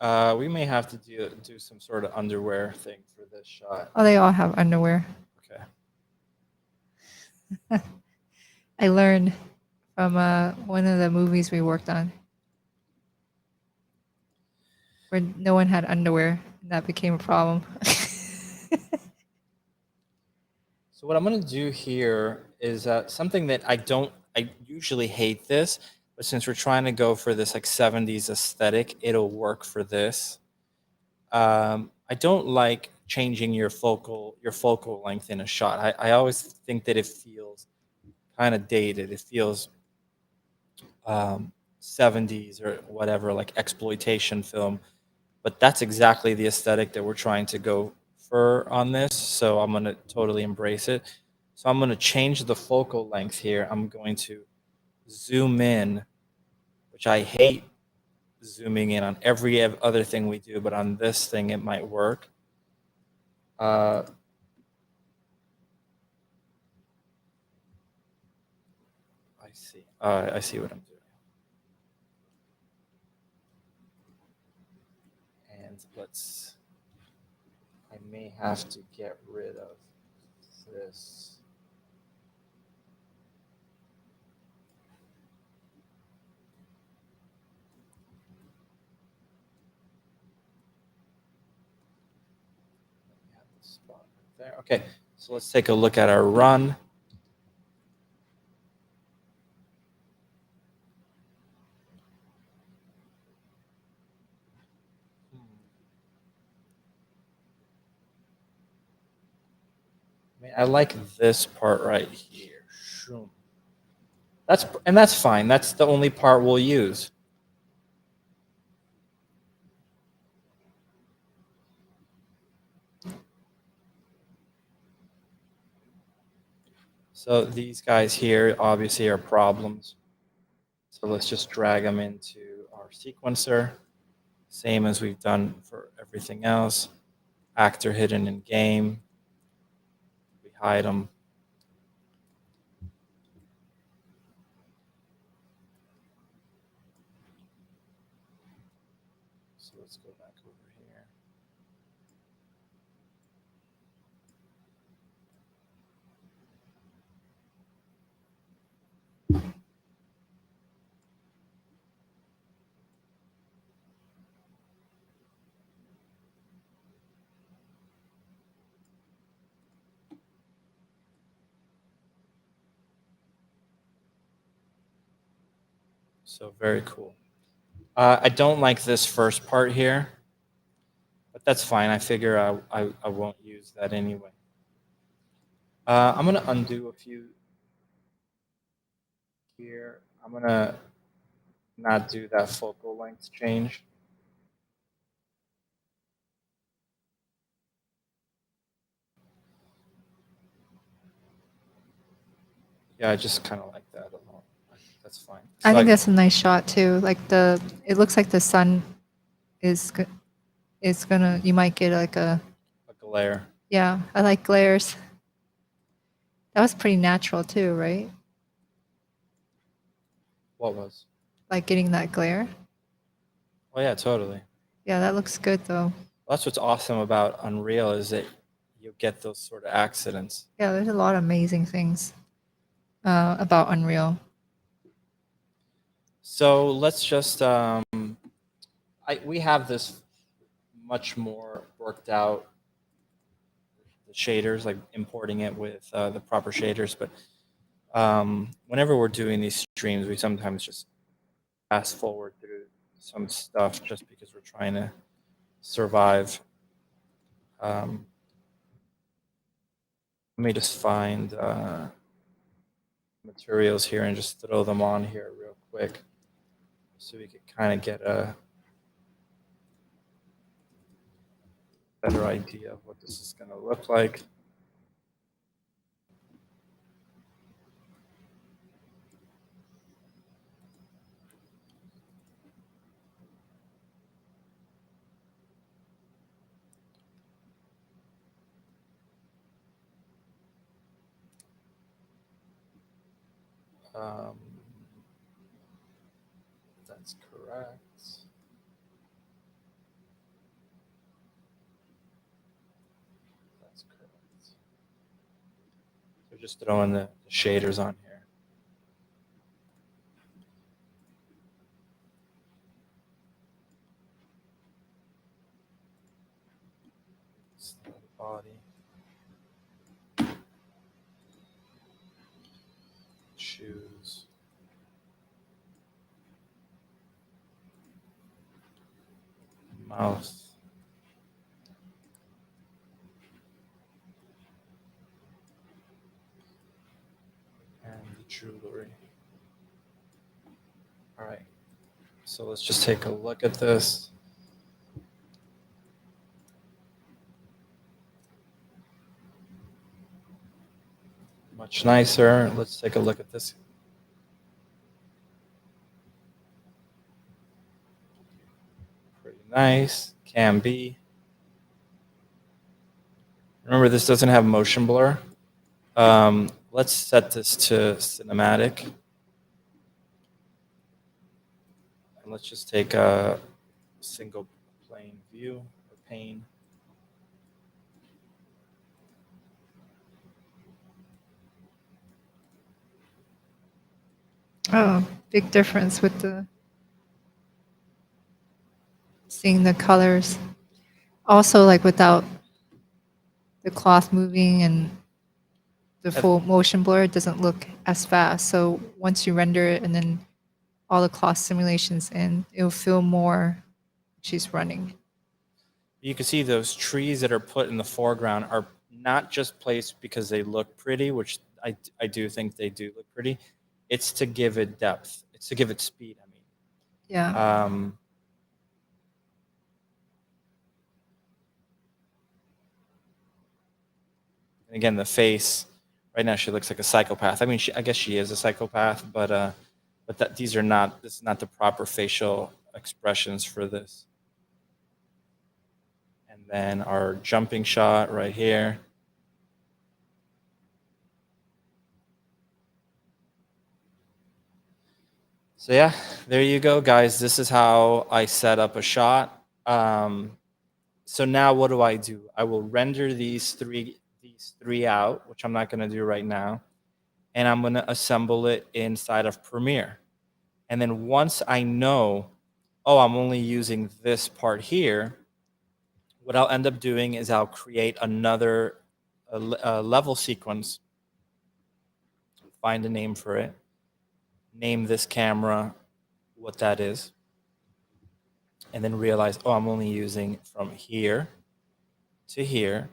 yeah. We may have to do some sort of underwear thing for this shot. Oh, they all have underwear. Okay. I learned from one of the movies we worked on where no one had underwear, and that became a problem. So what I'm going to do here is something that I usually hate this, but since we're trying to go for this like 70s aesthetic, it'll work for this. I don't like changing your focal length in a shot. I always think that it feels kind of dated. It feels 70s or whatever, like exploitation film. But that's exactly the aesthetic that we're trying to go for on this. So I'm going to totally embrace it. So I'm going to change the focal length here. I'm going to zoom in, which I hate zooming in on every other thing we do, but on this thing it might work. I see. I see what I'm doing. And I may have to get rid of this. Spot right there. Okay, so let's take a look at our run. I like this part right here. That's fine. That's the only part we'll use. So these guys here obviously are problems. So let's just drag them into our sequencer. Same as we've done for everything else. Actor hidden in game. We hide them. So let's go back over here. So very cool. I don't like this first part here, but that's fine. I figure I won't use that anyway. I'm going to undo a few here. I'm going to not do that focal length change. Yeah, I just kind of like that alone. That's fine. I So think that's a nice shot too. Like it looks like the sun is gonna. You might get like a glare. Yeah, I like glares. That was pretty natural too, right? What was? Like getting that glare. Oh yeah, totally. Yeah, that looks good though. Well, that's what's awesome about Unreal is that you get those sort of accidents. Yeah, there's a lot of amazing things about Unreal. So let's just we have this much more worked out, the shaders, like importing it with the proper shaders. But whenever we're doing these streams, we sometimes just fast forward through some stuff just because we're trying to survive. Let me just find materials here and just throw them on here real quick so we could kind of get a better idea of what this is going to look like. That's correct. That's correct. So just throwing the shaders on here. Body. mouse. And the jewelry. All right. So let's just take a look at this. Much nicer. Let's take a look at this. Pretty nice. Can be. Remember, this doesn't have motion blur. Let's set this to cinematic. And let's just take a single plane view or pane. Oh, big difference with seeing the colors. Also, like without the cloth moving and the full motion blur, it doesn't look as fast. So once you render it and then all the cloth simulations in, it'll feel more she's running. You can see those trees that are put in the foreground are not just placed because they look pretty, which I do think they do look pretty. It's to give it depth. It's to give it speed, I mean. Yeah. And again, the face, right now she looks like a psychopath. I mean, I guess she is a psychopath, but these are not, this is not the proper facial expressions for this. And then our jumping shot right here. So yeah, there you go, guys. This is how I set up a shot. So now what do? I will render these three out, which I'm not going to do right now, and I'm going to assemble it inside of Premiere. And then once I know, oh, I'm only using this part here, what I'll end up doing is I'll create another level sequence, find a name for it, name this camera what that is, and then realize, oh, I'm only using from here to here.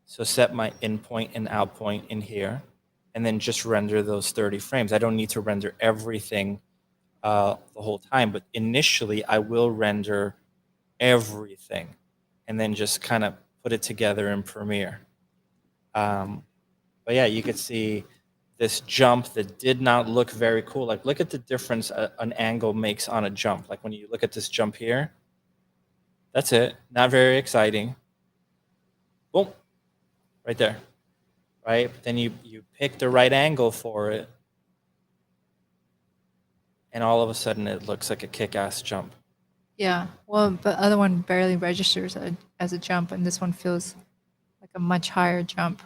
So set my in point and out point in here, and then just render those 30 frames. I don't need to render everything the whole time, but initially I will render everything and then just kind of put it together in Premiere. But yeah, you could see this jump that did not look very cool. Like, look at the difference an angle makes on a jump. Like when you look at this jump here, that's it. Not very exciting. Boom, right there, right? But then you pick the right angle for it, and all of a sudden it looks like a kick-ass jump. Yeah. Well, the other one barely registers as a jump, and this one feels like a much higher jump.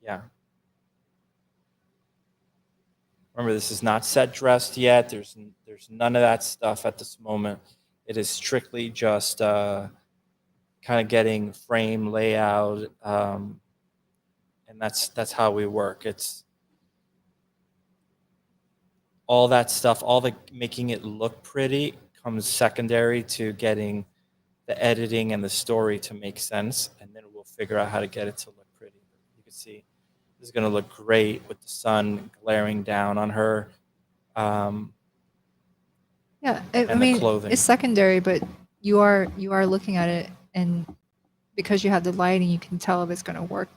Yeah. Remember, this is not set dressed yet. There's none of that stuff at this moment. It is strictly just kind of getting frame layout, and that's how we work. It's all that stuff, all the making it look pretty comes secondary to getting the editing and the story to make sense, and then we'll figure out how to get it to look pretty. You can see this is going to look great with the sun glaring down on her. Yeah, I the mean, clothing. it's secondary, but you are looking at it, and because you have the lighting, you can tell if it's going to work.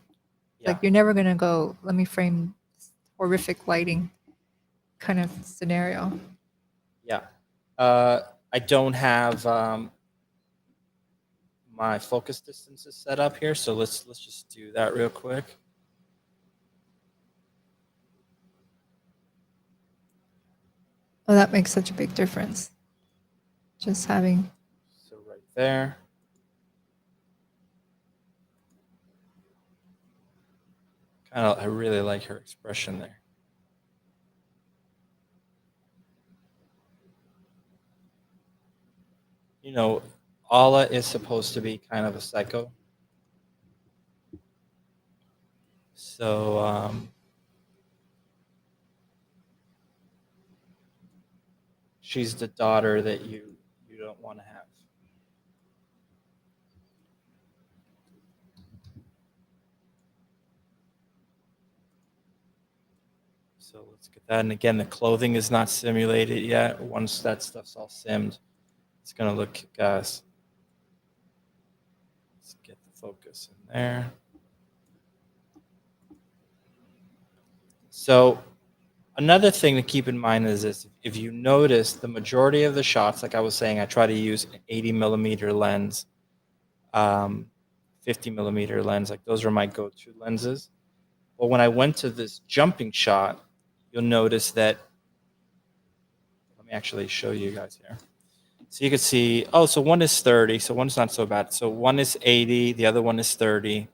Yeah. Like you're never going to go, let me frame horrific lighting kind of scenario. Yeah. I don't have my focus distances set up here, so let's just do that real quick. Oh, that makes such a big difference. Just having. So right there. I really like her expression there. You know, Alla is supposed to be kind of a psycho. So she's the daughter that you don't want to have. So let's get that. And again, the clothing is not simulated yet. Once that stuff's all simmed, it's going to look kick-ass. Let's get the focus in there. So another thing to keep in mind is this. If you notice, the majority of the shots, like I was saying, I try to use an 80 millimeter lens, 50 millimeter lens. Like those are my go-to lenses. But when I went to this jumping shot, you'll notice that, let me actually show you guys here. So you can see, oh, so one is 30, so one's not so bad. So one is 80, the other one is 30,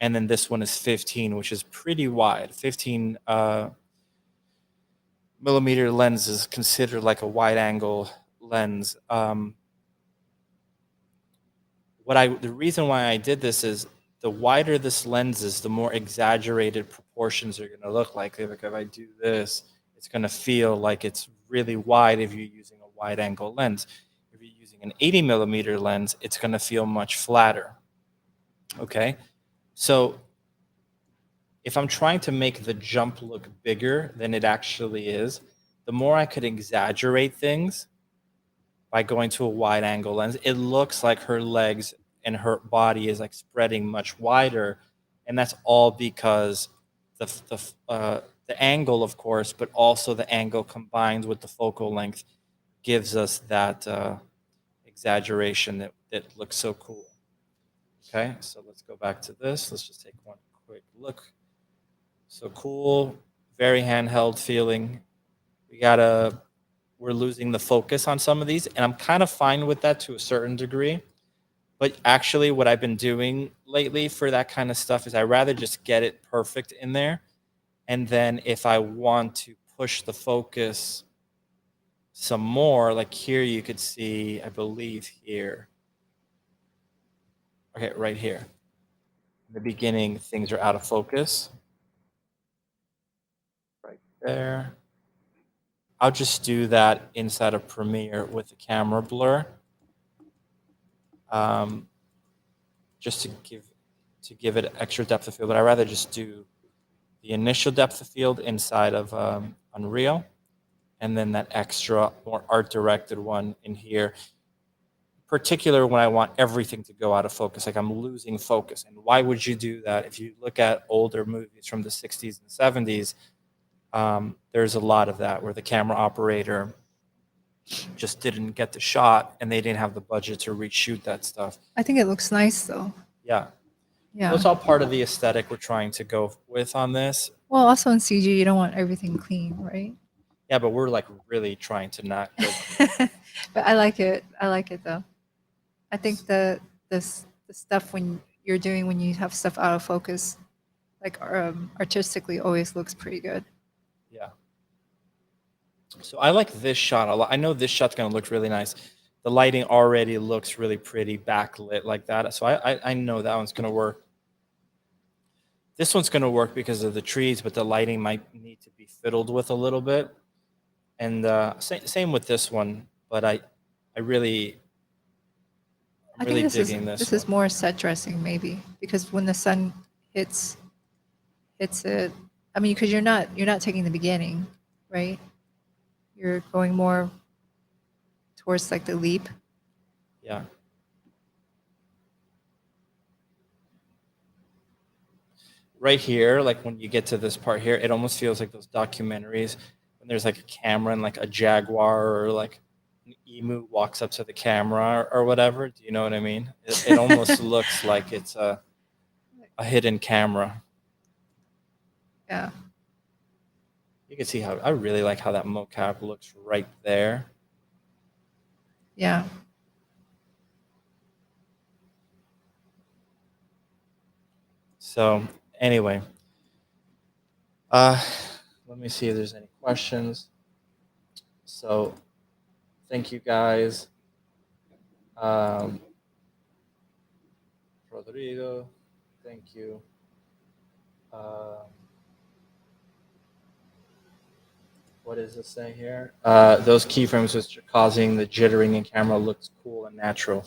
and then this one is 15, which is pretty wide. 15 millimeter lens is considered like a wide angle lens. The reason why I did this is the wider this lens is, the more exaggerated proportions are going to look like. If I do this, it's going to feel like it's really wide if you're using a wide angle lens. If you're using an 80 millimeter lens, it's going to feel much flatter. Okay, so if I'm trying to make the jump look bigger than it actually is, the more I could exaggerate things by going to a wide angle lens, it looks like her legs and her body is like spreading much wider. And that's all because the angle, of course, but also the angle combined with the focal length gives us that exaggeration that looks so cool. Okay, so let's go back to this. Let's just take one quick look. So cool, very handheld feeling. We're losing the focus on some of these, and I'm kind of fine with that to a certain degree. But actually what I've been doing lately for that kind of stuff is I rather just get it perfect in there. And then if I want to push the focus some more, like here you could see, I believe here. Okay, right here. In the beginning, things are out of focus. Right there. I'll just do that inside of Premiere with the camera blur. Just to give it extra depth of field, but I'd rather just do the initial depth of field inside of Unreal, and then that extra more art-directed one in here, particular when I want everything to go out of focus, like I'm losing focus. And why would you do that? If you look at older movies from the 60s and 70s, there's a lot of that where the camera operator just didn't get the shot and they didn't have the budget to reshoot that stuff. I think it looks nice though. Yeah. Yeah. Well, it's all part of the aesthetic we're trying to go with on this. Well, also in CG, you don't want everything clean, right? Yeah, but we're like really trying to not go. But I like it. I like it though. I think the stuff when you have stuff out of focus, like artistically, always looks pretty good. Yeah. So I like this shot a lot. I know this shot's gonna look really nice. The lighting already looks really pretty backlit like that. So I know that one's gonna work. This one's gonna work because of the trees, but the lighting might need to be fiddled with a little bit. And same with this one, but I'm really digging this. This is more set dressing maybe, because when the sun hits it, I mean, because you're not taking the beginning, right? You're going more towards like the leap. Yeah. Right here, like when you get to this part here, it almost feels like those documentaries when there's like a camera and like a jaguar or like an emu walks up to the camera or whatever. Do you know what I mean? It almost looks like it's a hidden camera. Yeah. You can see how I really like how that mocap looks right there. Yeah. So anyway, let me see if there's any questions. So thank you guys. Rodrigo, thank you. What does it say here? Those keyframes which are causing the jittering in camera looks cool and natural.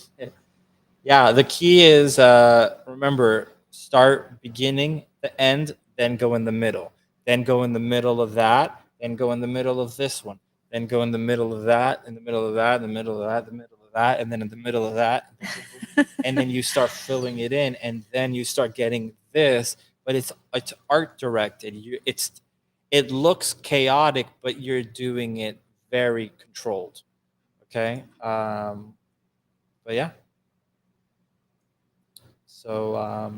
Yeah, the key is, remember, start beginning, the end, then go in the middle. then go in the middle of that, then go in the middle of this one, then go in the middle of that, in the middle of that, in the middle of that, the middle of that, and then in the middle of that, and then you start filling it in, and then you start getting this. But it's art directed. It looks chaotic, but you're doing it very controlled. Okay. But yeah. So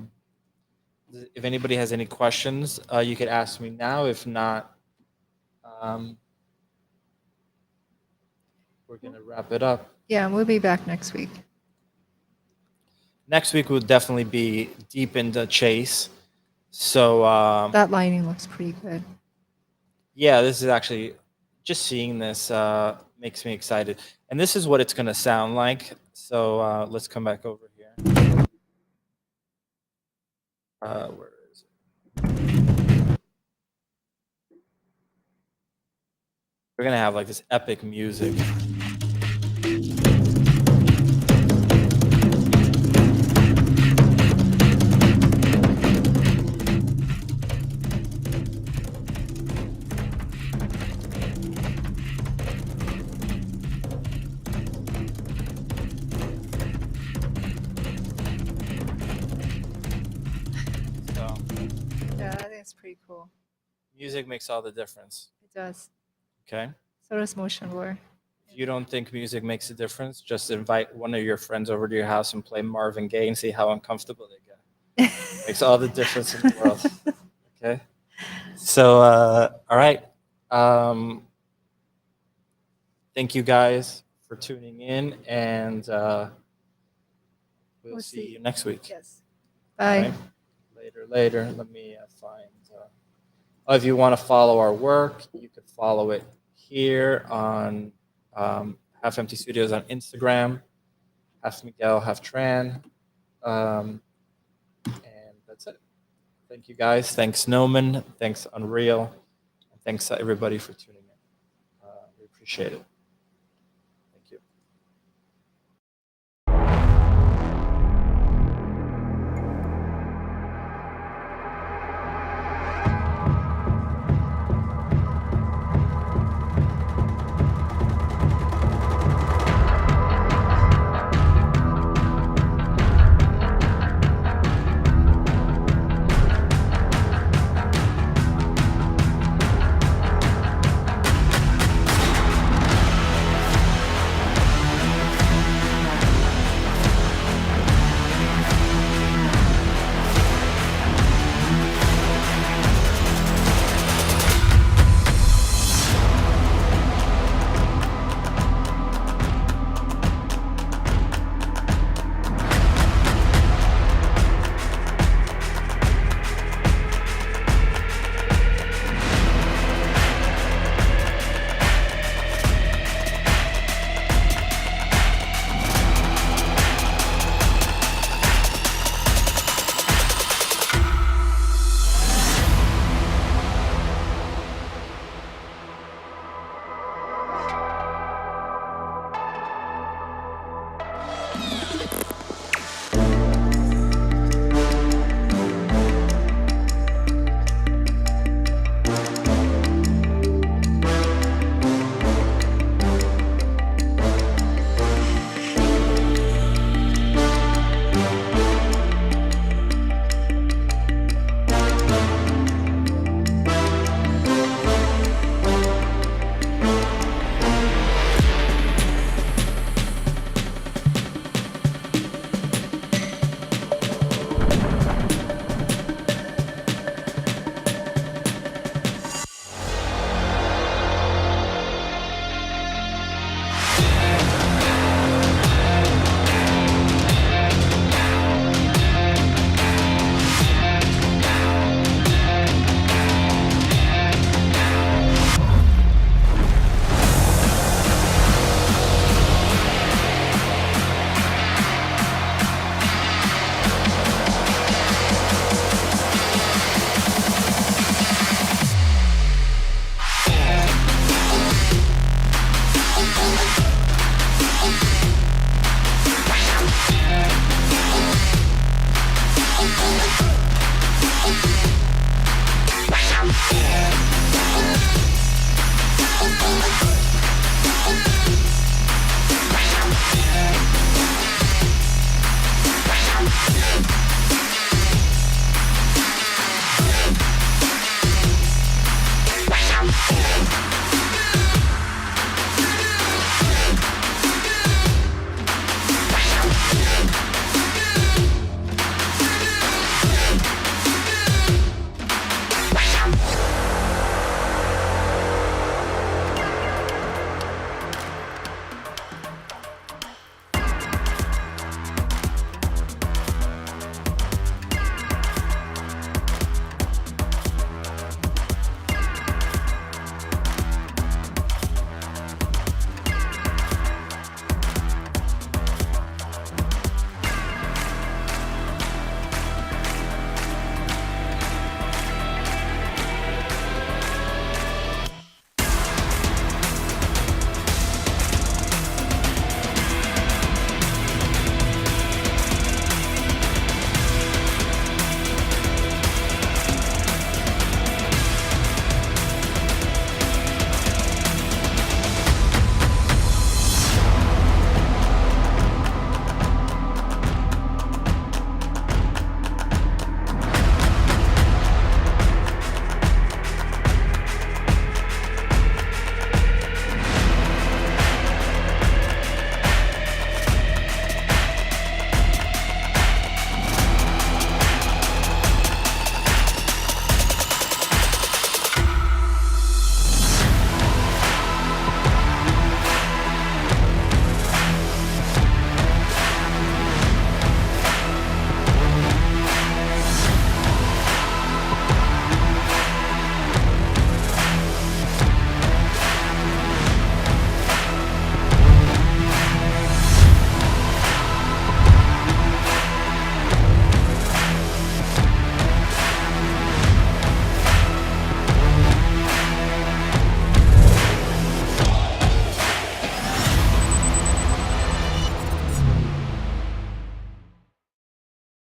if anybody has any questions, you could ask me now. If not, we're gonna wrap it up. Yeah, we'll be back next week. Next week will definitely be deep into chase. So That lighting looks pretty good. yeah, this is actually just seeing this makes me excited, and this is what it's gonna sound like. So let's come back over here. Where is it? We're gonna have like this epic music. So Yeah, I think it's pretty cool. music makes all the difference. It does. Okay. So does motion blur. If you don't think music makes a difference, just invite one of your friends over to your house and play Marvin Gaye and see how uncomfortable they get. Makes all the difference in the world. Okay. So, all right. Thank you guys for tuning in, and we'll see you next week. Yes. Bye. Okay? Later. Let me find. If you want to follow our work, you could follow it here on Half Empty Studios on Instagram, half Miguel, half Tran. And that's it. Thank you guys. Thanks Gnomon. Thanks Unreal. And thanks everybody for tuning in. We appreciate it.